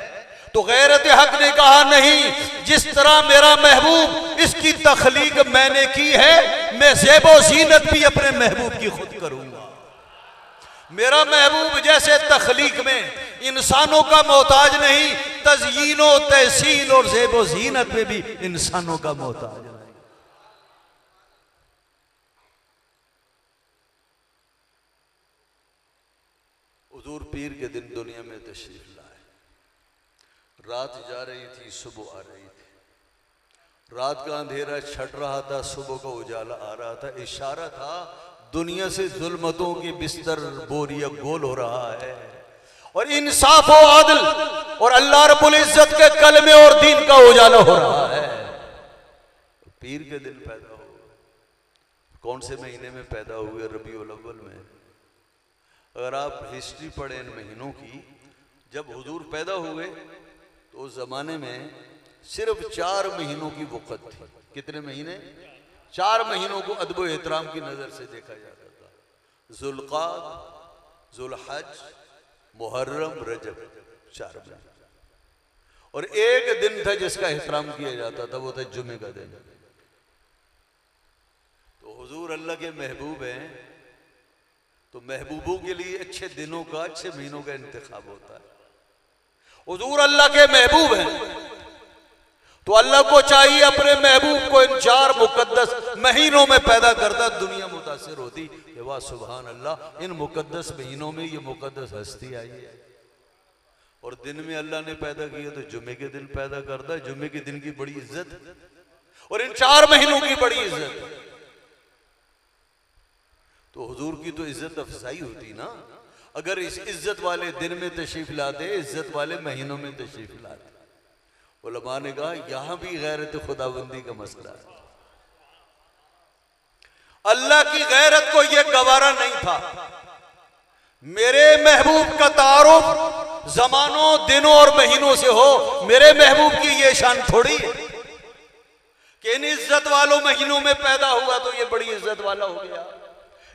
तो गैरत हक ने कहा, नहीं, जिस तरह मेरा महबूब, इसकी तखलीक मैंने की है, मैं ज़ेबो ज़ीनत भी अपने महबूब की खुद करूंगा। मेरा महबूब जैसे तखलीक में इंसानों का मोहताज नहीं, तज़यीन और तहसीन और ज़ेबो ज़ीनत में भी इंसानों का मोहताज नहीं। हुजूर पीर के दिन दुनिया में तशरीफ लाए। रात जा रही थी, सुबह आ रही थी। रात का अंधेरा छट रहा था, सुबह का उजाला आ रहा था। इशारा था दुनिया से जुल्मतों की बिस्तर बोरिया गोल हो रहा है और इंसाफ और आदल और अल्लाह रब्बुल इज्जत के कलमे और दीन का उजाला हो रहा है। पीर के दिन पैदा हुए। कौन से महीने में पैदा हुए? रबीउल अव्वल में। अगर आप हिस्ट्री पढ़ें इन महीनों की, जब हुजूर पैदा हुए तो उस जमाने में सिर्फ 4 महीनों की वक़्त थी। कितने महीने? 4 महीनों को अदब व एहतराम की नजर से देखा जाता था। जुल्क़ाद, जुल्हज, मुहर्रम, रजब, 4 महीने। और एक दिन था जिसका एहतराम किया जाता था, वो था जुमे का दिन। तो हुजूर अल्लाह के महबूब हैं, तो महबूबों के लिए अच्छे दिनों का, अच्छे महीनों का इंतखाब होता है। हुजूर अल्लाह के महबूब हैं, तो अल्लाह को चाहिए अपने महबूब को इन 4 मुकद्दस महीनों में पैदा करता। दुनिया मुतासिर होती कि वाह सुभान अल्लाह, इन मुकद्दस महीनों में ये मुकद्दस हस्ती आई है। और दिन में अल्लाह ने पैदा किया तो जुमे के दिन पैदा करता है। जुमे के दिन की बड़ी इज्जत और इन 4 महीनों की बड़ी इज्जत। तो हुजूर की तो इज्जत अफजाई होती ना, अगर इस इज्जत वाले दिन में तशरीफ लाते, इज्जत वाले महीनों में तशरीफ लाते। उलमा ने कहा यहां भी गैरत खुदाबंदी का मसला है। अल्लाह की गैरत को यह गवारा नहीं था। मेरे महबूब का तारुफ जमानों, दिनों और महीनों से हो, मेरे महबूब की यह शान थोड़ी है कि इन इज्जत वालों महीनों में पैदा हुआ तो ये बड़ी इज्जत वाला हो गया,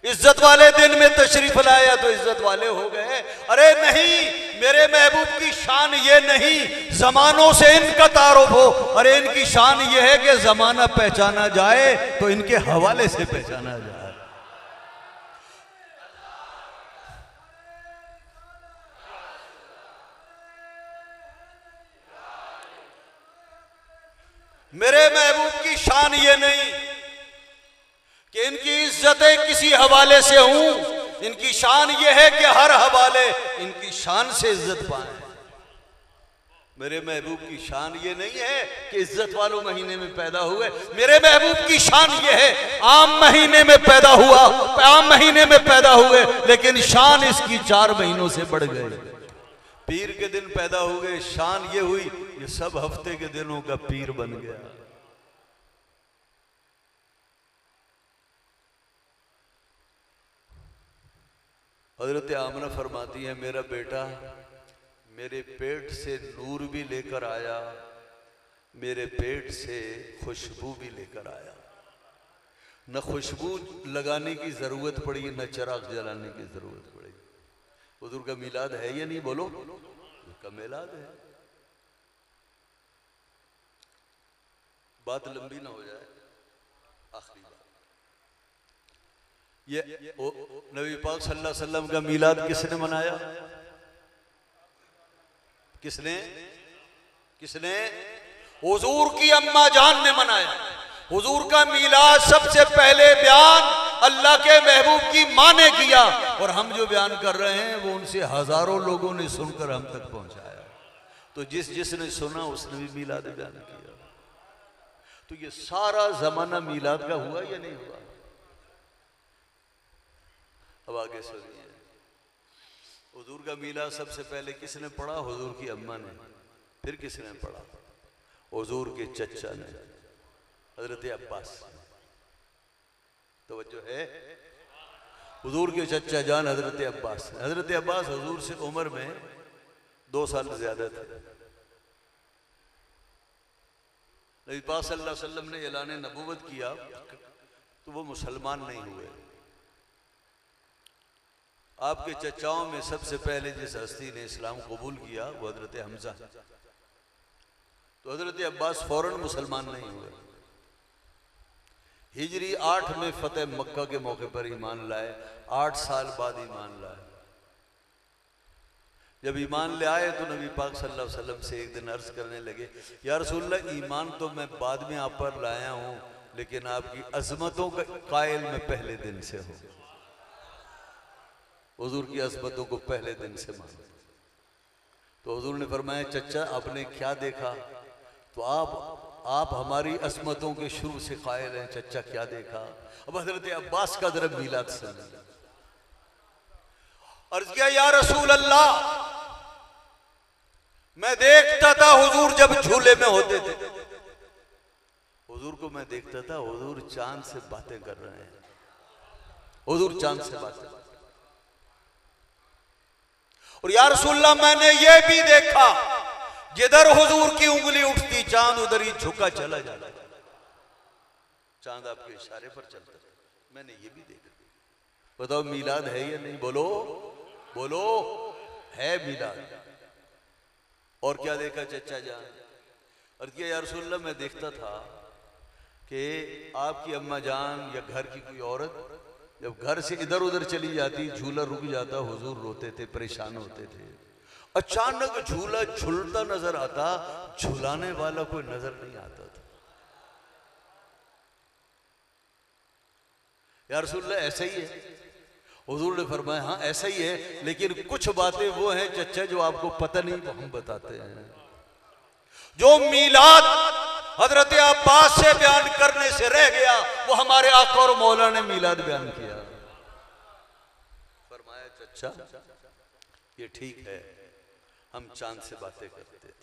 इज्जत वाले दिन में तशरीफ लाया तो इज्जत वाले हो गए। अरे नहीं, मेरे महबूब की शान ये नहीं जमानों से इनका तारुफ हो। अरे इनकी शान ये है कि जमाना पहचाना जाए तो इनके हवाले से पहचाना जाए। मेरे महबूब की शान ये नहीं कि इनकी इज्जतें किसी हवाले से हूं, इनकी शान ये है कि हर हवाले इनकी शान से इज्जत पाए। मेरे महबूब की शान ये नहीं है कि इज्जत वालों महीने में पैदा हुए। मेरे महबूब की शान ये है आम महीने में पैदा हुआ, आम महीने में पैदा हुए, लेकिन शान इसकी 4 महीनों से बढ़ गई। पीर के दिन पैदा हो गए, शान ये हुई ये सब हफ्ते के दिनों का पीर बन गया। हजरत आमना फरमाती है, मेरा बेटा मेरे पेट से नूर भी लेकर आया, मेरे पेट से खुशबू भी लेकर आया। न खुशबू लगाने की जरूरत पड़ी, न चिराग जलाने की जरूरत पड़ी। हुजूर का मिलाद है या नहीं, बोलो? उसका मिलाद है। बात लंबी ना हो जाए, आखिरी बात ये नबी पाक सल्लल्लाहु अलैहि वसल्लम का मिलाद किसने मनाया? किसने? हुजूर की अम्मा जान ने मनाया। हुजूर का मिलाद सबसे पहले बयान अल्लाह के महबूब की मां ने किया, और हम जो बयान कर रहे हैं वो उनसे हजारों लोगों ने सुनकर हम तक पहुंचाया। तो जिसने सुना उसने भी मिलाद बयान किया। तो ये सारा जमाना मिलाद का हुआ या नहीं हुआ? अब आगे सुनिए, हुजूर का मिलाद सबसे पहले किसने पढ़ा? हुजूर की अम्मा ने। फिर किसने पढ़ा? हुजूर के चचा ने, हजरत अब्बास। तवज्जो है? हुजूर के चचा जान हजरत अब्बास। हजरत अब्बास हुजूर से उम्र में 2 साल ज्यादा थे। नबी पाक सल्लल्लाहु अलैहि वसल्लम ने ऐलान नबूवत किया तो वो मुसलमान नहीं हुए। आपके चचाओं में सबसे पहले जिस हस्ती ने इस्लाम कबूल किया वो हजरत हमजा। तो हजरत अब्बास फौरन मुसलमान नहीं हुए। हिजरी 8 में फतेह मक्का के मौके पर ईमान लाए, 8 साल बाद ईमान लाए। जब ईमान ले आए तो नबी पाक सल्लल्लाहु अलैहि वसल्लम से एक दिन अर्ज करने लगे, या रसूलल्लाह, ईमान तो मैं बाद में आप पर लाया हूं, लेकिन आपकी अजमतों का कायल मैं पहले दिन से हूं। हुजूर की अजमतों को पहले दिन से माना। तो हुजूर ने फरमाया, चचा आपने क्या देखा? तो आप हमारी अजमतों के शुरू से कायल हैं, चचा क्या देखा? अब हजरत अब्बास का जरा मिलाद सुनिए। अर्ज किया, या रसूल अल्लाह, मैं देखता था हुजूर जब झूले में होते थे, हुजूर को मैं देखता था हुजूर चांद से बातें कर रहे हैं। हुजूर चांद से बातें। और या रसूलल्लाह, मैंने ये भी देखा जिधर हुजूर की उंगली उठती चांद उधर ही झुका चला जाता। चांद आपके इशारे पर चलता था, मैंने ये भी देखा। बताओ मिलाद है या नहीं? बोलो बोलो, है मिलाद। और क्या देखा चचा जान? और क्या या रसूलल्लाह, मैं देखता था कि आपकी अम्मा जान या घर की कोई औरत जब घर से इधर उधर चली जाती, झूला रुक जाता, हुजूर रोते थे, परेशान होते थे। अचानक झूला झूलता नजर आता, झुलाने वाला कोई नजर नहीं आता था। या रसूलल्लाह, ऐसा ही है? हुजूर ने फरमाया, हाँ ऐसा ही है, लेकिन कुछ बातें वो हैं चचा जो आपको पता नहीं, वो हम बताते हैं। जो मिलाद हजरत अब्बास से बयान करने से रह गया, वो हमारे आका और मौला ने मिलाद बयान किया। फरमाया, चचा ये ठीक है, हम चांद से बातें करते थे,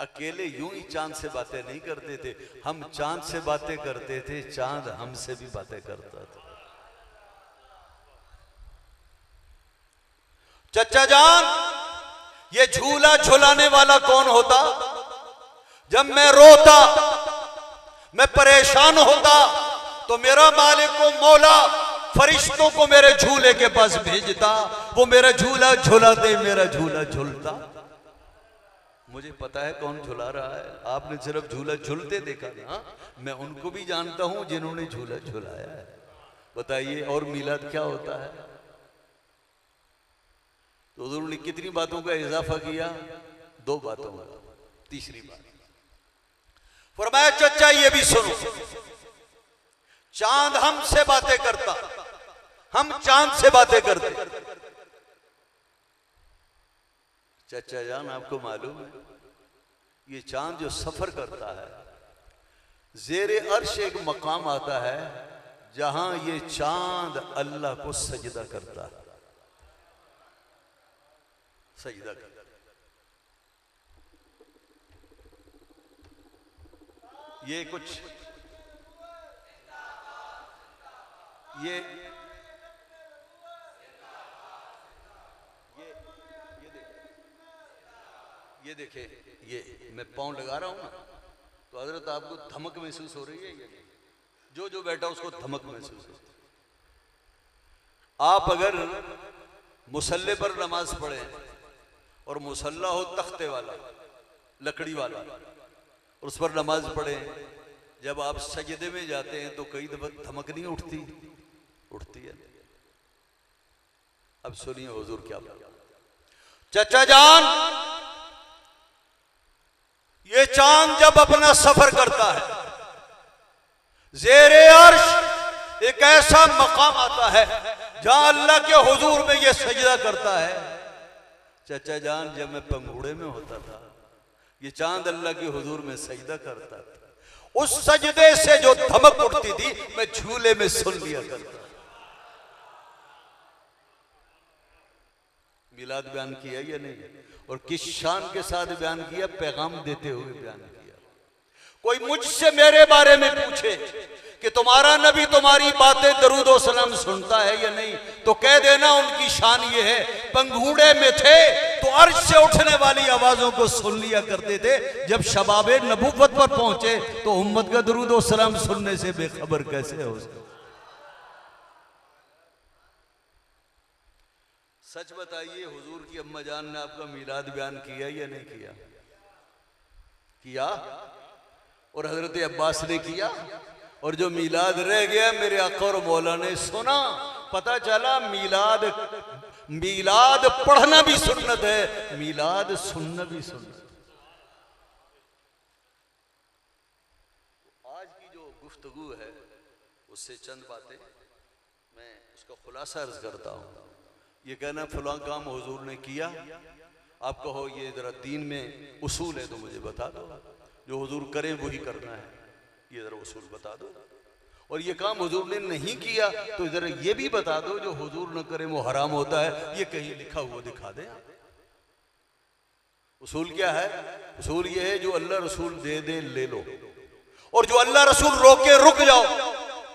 अकेले यूं ही चांद से बातें नहीं करते थे, हम चांद से बातें करते थे, चांद हमसे भी बातें करता था। चचा जान, ये झूला झुलाने वाला कौन होता? जब मैं रोता, मैं परेशान होता, तो मेरा मालिक को मौला फरिश्तों को मेरे झूले के पास भेजता, वो मेरा झूला झुलाते, मेरा झूला झूलता। मुझे पता है कौन झुला रहा है, आपने सिर्फ झूला झूलते देखा ना, मैं उनको भी जानता हूं जिन्होंने झूला झुलाया है। बताइए और मिलाद क्या होता है? तो हुजूर ने कितनी बातों का इजाफा किया? 2 बातों का। तीसरी बात फरमाया, चचा ये भी सुनो, चांद हमसे बातें करता, हम चांद से बातें करते। चचा जान, आपको मालूम है ये चांद जो सफर करता है, ज़ेरे अर्श एक मकाम आता है जहां ये चांद अल्लाह को सजदा करता है, सजदा करता। ये कुछ ये देखे, ये मैं पाँव लगा रहा हूं ना, तो हजरत आपको धमक महसूस हो रही है? ये जो जो बैठा उसको धमक महसूस होती है। आप अगर मुसल्ले पर नमाज पढ़े और मुसल्ला हो तख्ते वाला, लकड़ी वाला, और उस पर नमाज पढ़े, जब आप सजदे में जाते हैं तो कई दफा धमक नहीं उठती? उठती है। अब सुनिए हुजूर क्या बोला। चचा जान, ये चांद जब अपना सफर करता है, ज़ेरे अर्श एक ऐसा मकाम आता है जहां अल्लाह के हुजूर में ये सजदा करता है। चचा जान, जब मैं पंगूड़े में होता था, ये चांद अल्लाह के हुजूर में सजदा करता था, उस सजदे से जो धमक उठती थी मैं झूले में सुन लिया करता। मिलाद बयान किया या नहीं? और किस शान के साथ बयान किया? पैगाम देते हुए बयान किया। कोई मुझसे मेरे बारे में पूछे कि तुम्हारा नबी तुम्हारी बातें दरूद और सलाम सुनता है या नहीं, तो कह देना उनकी शान ये है, पंगूड़े में थे तो अर्श से उठने वाली आवाजों को सुन लिया करते थे, जब शबाबे नबूवत पर पहुंचे तो उम्मत का दरूद और सलाम सुनने से बेखबर कैसे हो सकते? सच बताइए, हुजूर की अम्मा जान ने आपका मिलाद बयान किया या नहीं किया? किया। और हजरत अब्बास ने किया। और जो मिलाद रह गया, मेरे आका और मौला ने सुना, पता चला मिलाद पढ़ना भी सुन्नत है, मिलाद सुनना भी सुन्नत। आज की जो गुफ्तगू है उससे चंद बातें मैं उसका खुलासा अर्ज करता हूं। ये कहना फलां काम हुजूर ने किया, आप कहो ये जरा दीन में उसूल है तो मुझे बता दो, जो हुजूर करें वही करना है, ये जरा उसूल बता दो। और ये काम हुजूर ने नहीं किया तो जरा ये भी बता दो, जो हुजूर न करे वो हराम होता है, ये कहीं लिखा हुआ दिखा दें। उसूल क्या है? उसूल ये है, जो अल्लाह रसूल दे दे ले लो, और जो अल्लाह रसूल रोके रुक जाओ,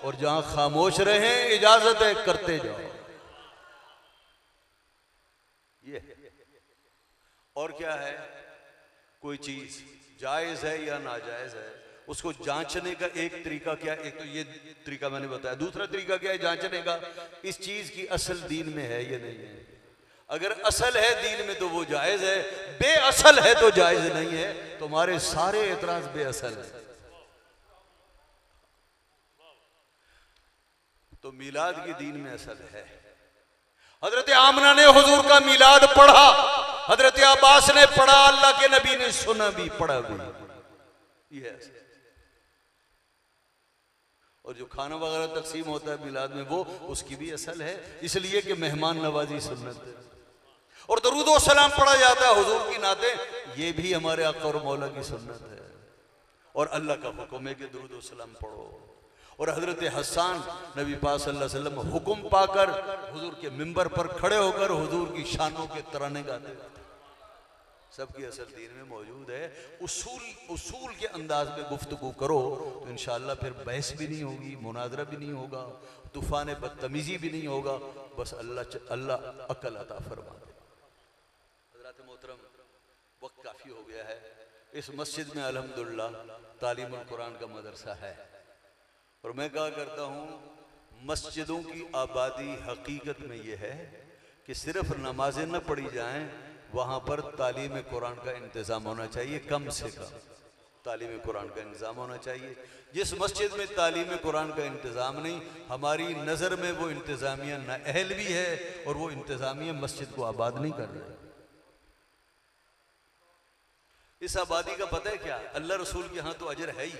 और जहां खामोश रहे इजाजत है करते जाओ। ये और क्या है? कोई चीज जायज है या नाजायज है, उसको जांचने का एक तरीका क्या? एक तो ये तरीका मैंने बताया। दूसरा तरीका क्या है जांचने का? इस चीज की असल दीन में है या नहीं है। अगर असल है दीन में तो वो जायज है, बेअसल है तो जायज नहीं है। तुम्हारे सारे एतराज बेअसल है। तो मिलाद की दीन में असल है। हजरत आमना ने हुजूर का मिलाद पढ़ा, हजरत अब्बास ने पढ़ा, अल्लाह के नबी ने सुना भी, पढ़ा भी। ये और जो खाना वगैरह तकसीम होता है मिलाद में, वो उसकी भी असल है, इसलिए कि मेहमान नवाजी सुन्नत है। और दरूद व सलाम पढ़ा जाता है हुजूर की नाते, ये भी हमारे आका और मौला की सुन्नत है। और अल्लाह का हुक्म है कि दरूद व सलाम पढ़ो। और हजरत हसन नबी पाक सल्लल्लाहु अलैहि वसल्लम हुक्म पाकर हुजूर के मिंबर पर खड़े होकर हुजूर की शानों के तराने गाते। सबकी असल दीन में मौजूद है। उसूल के अंदाज में गुफ्तगू करो तो इंशाअल्लाह फिर बहस भी नहीं होगी, मुनाजरा भी नहीं होगा, तूफान बदतमीजी भी नहीं होगा। बस अल्लाह अक्ल अता फरमा दे। हज़रात मोहतरम, वक्त काफ़ी हो गया है। इस मस्जिद में अल्हम्दुलिल्लाह तालीमुल कुरान का मदरसा है और मैं कहा करता हूँ मस्जिदों की आबादी हकीकत में ये है कि सिर्फ नमाजें न पढ़ी जाएं, वहाँ पर तालीम कुरान का इंतज़ाम होना चाहिए। कम से कम तालीम कुरान का इंतज़ाम होना चाहिए। जिस मस्जिद में तालीम कुरान का इंतज़ाम नहीं, हमारी नज़र में वो इंतज़ामिया नाअहल भी है और वो इंतज़ामिया मस्जिद को आबाद नहीं कर रहे। इस आबादी का पता है क्या? अल्लाह रसूल के यहाँ तो अजर है ही,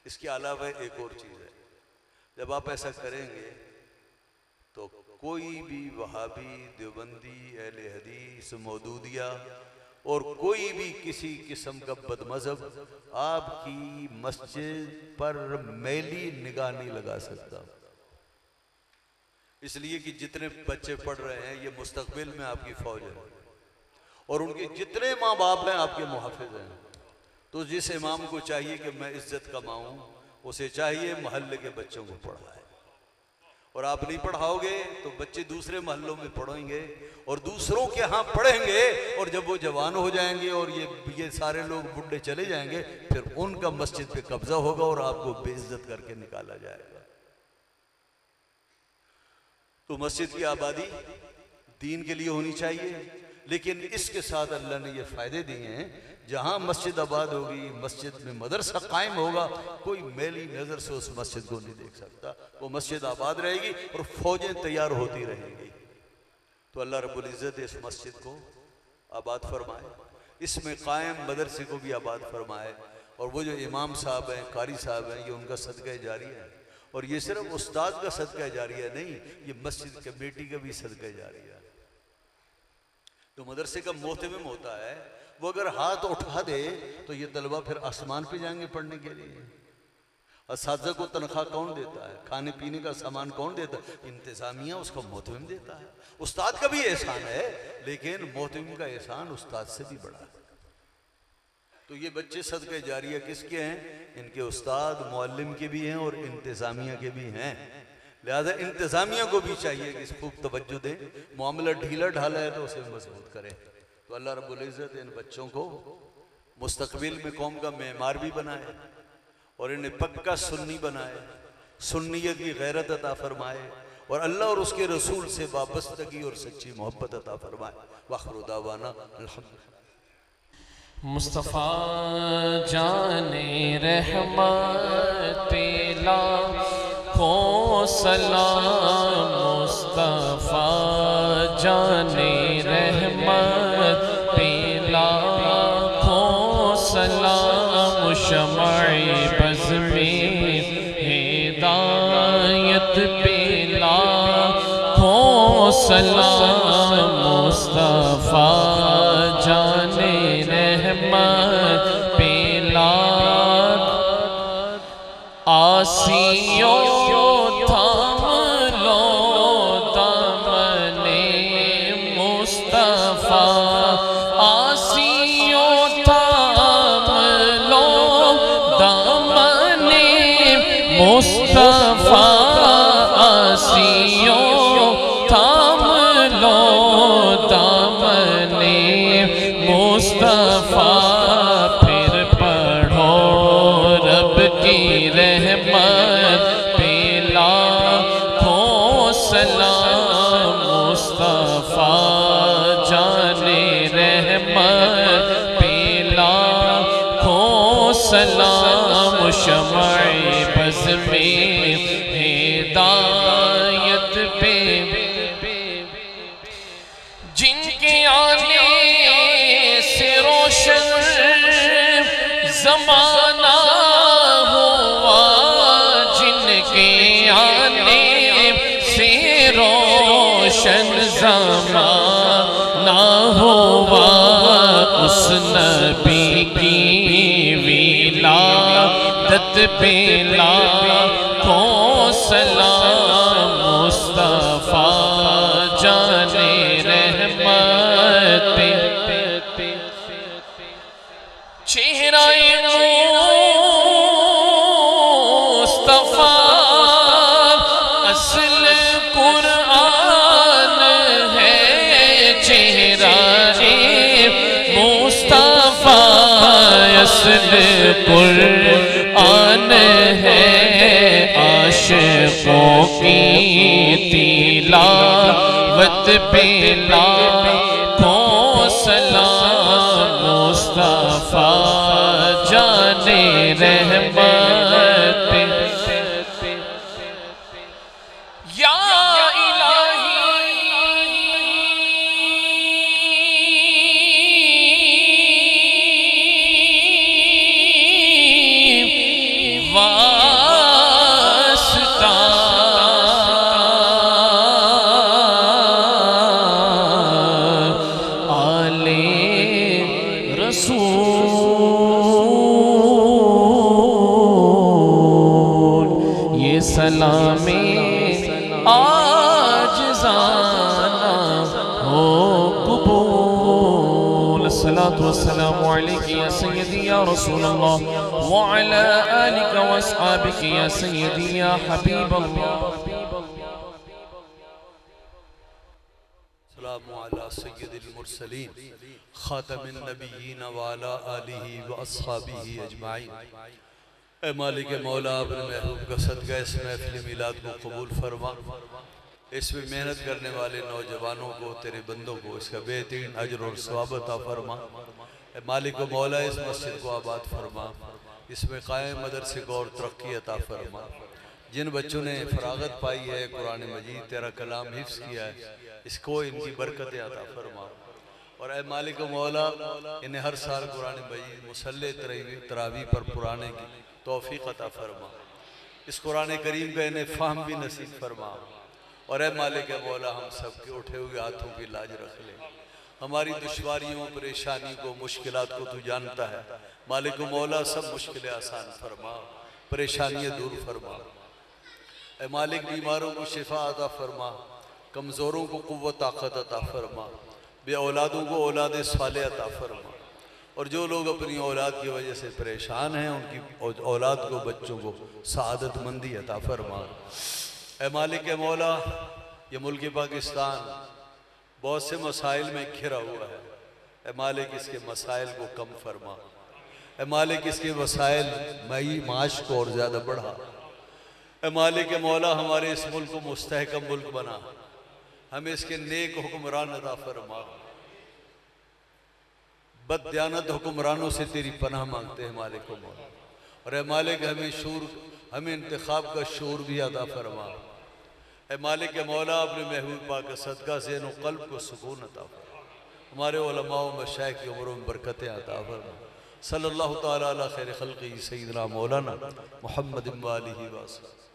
इसके अलावा एक और चीज़ है। जब आप ऐसा करेंगे तो कोई भी वहाबी, देवबंदी, अहले हदीस, मौदूदिया और कोई भी किसी किस्म का बदमज़हब आपकी मस्जिद पर मैली निगाह नहीं लगा सकता। इसलिए कि जितने बच्चे पढ़ रहे हैं ये मुस्तकबिल में आपकी फौज है और उनके जितने माँ बाप हैं आपके मुहाफिज हैं। तो जिस इमाम को चाहिए कि मैं इज्जत कमाऊं, उसे चाहिए महल्ले के बच्चों को पढ़ाए। और आप नहीं पढ़ाओगे तो बच्चे दूसरे महल्लों में पढ़ेंगे और दूसरों के यहाँ पढ़ेंगे और जब वो जवान हो जाएंगे और ये सारे लोग बुढ़े चले जाएंगे, फिर उनका मस्जिद पे कब्जा होगा और आपको बेइज्जत करके निकाला जाएगा। तो मस्जिद की आबादी दीन के लिए होनी चाहिए, लेकिन इसके साथ अल्लाह ने ये फायदे दिए हैं, जहाँ मस्जिद आबाद होगी, मस्जिद में मदरसा कायम होगा, कोई मैली नज़र से उस मस्जिद को नहीं देख सकता। वो मस्जिद आबाद रहेगी और फौजें तैयार होती रहेंगी। तो अल्लाह रब्बुल इज़्ज़त इस मस्जिद को आबाद फरमाए, इसमें कायम मदरसे को भी आबाद फरमाए। और वो जो इमाम साहब हैं, कारी साहब हैं, ये उनका सदका जारी है। और ये सिर्फ उस्ताद का सदका जारी है नहीं, ये मस्जिद कमेटी का भी सदका जारी है। तो मदरसे का मोहतमिम होता है, वो अगर हाथ उठा दे तो ये तलबा फिर आसमान पे जाएंगे पढ़ने के लिए। असातिज़ा को तनख्वाह कौन देता है? खाने पीने का सामान कौन देता है? इंतज़ामिया उसका मोहतमिम देता है। उस्ताद का भी एहसान है, लेकिन मोहतमिम का एहसान उस्ताद से भी बड़ा है। तो ये बच्चे सदक़े जारिया किसके हैं? इनके उस्ताद मुअल्लिम के भी हैं और इंतज़ामिया के भी हैं। लिहाजा इंतज़ामिया को भी चाहिए कि इस खूब तवज्जो दें, मामला ढीला ढाला है तो उसे मजबूत करें। तो अल्लाह रब्बुल इज़्ज़त इन बच्चों को मुस्तक़बिल में कौम का मेमार भी बनाए और इन्हें पक्का सुन्नी बनाए, सुन्नियत की गैरत अता फरमाए और अल्लाह और उसके रसूल से वाबस्तगी और सच्ची मोहब्बत अता फरमाए। वाखिरु दावाना अल्हम्दुलिल्लाह। मुस्तफ़ा जाने रहमत लाखों सलाम, मुस्तफ़ा जाने रहमत लाखों सलाम, शमाए बज़ में हिदायत पे लाखों सलाम, मुस्तफ़ा जाने रहमत पे लाख आसियों थाम लो दामने मुस्तफ़ा, आसियों थाम लो दामने मुस्तफ़ा, आसियों थाम लो दामने मुस्तफ़ा, फिर पढ़ो रब की रहमत पे लाखों सलाम, मुस्तफ़ा जाने रहमत पे लाखों सलाम, शमाए बज़ में हिदायत पे जिनके आने से रोशन ज़माना हुआ, जिनके आने से रोशन ज़माना हुआ, उस नबी की विलादत पे लाखों सलाम, मुस्तफ़ा जाने रहमत पे चेहरा मुस्तफा असल कुरान है, चेहरा मुस्तफा असल कुरान है। आशिकों की तिलावत पे लाखों सलाम मुस्तफा जाने रहमत पे। या इलाही वास्ता आले रसूल, ये सलामे आज जाना हो कबूल। अस्सलातु वस्सलामु अलैका या सय्यदी या रसूलल्लाह व अला आलिका व अस्हाबिका या सय्यदी या हबीबल्लाह। सलामु अला सय्यदिल मुरसलीन खातमिन नबिय्यीन व अला आलिहि व अस्हाबिहि अजमाइन। ए मालिक मौला अपने महबूब का सदका इस महफिल मिलाद को कबूल फरमा। इसमें मेहनत करने वाले नौजवानों को, तेरे बंदों को इसका बेहतरीन अजर और सवाब अता फरमा। ए मालिक मौला इस मस्जिद को आबाद फरमा, इसमें कायम मदरसे को और तरक्की अता फरमा। जिन बच्चों ने फरागत पाई है, कुरान मजीद तेरा कलाम हिफ्ज़ किया है, इसको इनकी बरकतें अता फरमा। और ए मालिक मौला इन्हें हर साल कुरान मजीद मुसल्ले तरावी पर पुराने की तौफीक अता फरमा। इस कुरान करीम का इन्हें फ़हम भी नसीब फरमा। और ए मालिक मौला हम सब के उठे हुए हाथों की लाज रख ले। हमारी दुश्वारियों, परेशानी को, मुश्किलात को तू जानता है। मालिक मौला सब मुश्किलें आसान फरमा, परेशानियाँ दूर फरमा। ए मालिक बीमारों को शिफा अता फरमा, कमज़ोरों को क़ुव्वत ताक़त अता फरमा, बे औलादों को औलाद साले अता फरमा। और जो लोग अपनी औलाद की वजह से परेशान हैं, उनकी औलाद को, बच्चों को सआदतमंदी अता फरमा। ए मालिक मौला ये मुल्क पाकिस्तान बहुत से मसाइल में घिरा हुआ है। ए मालिक इसके मसाइल को कम फरमा। ए मालिक इसके मसाइल मई माश को और ज़्यादा बढ़ा। ए मालिक मौला हमारे इस मुल्क को मुस्तहकम मुल्क बना, हमें इसके नेक हुक्मरान अता फरमा। बददियानत हुक्मरानों से तेरी पनाह मांगते हैं मालिक मौला। और ए मालिक हमें इंतखाब का शूर भी अता फरमा। ए मालिक मौला अपने महबूब पाक का सदका से नो क़ल्ब को सुकून अता फरमा। हमारे उलमा व मशाइख की उम्रों में बरकतें अता फरमा। सल्लल्लाहु तआला अला खैर खल्क़ी सय्यिदना मौलाना मुहम्मद व आलिहि व सल्लम।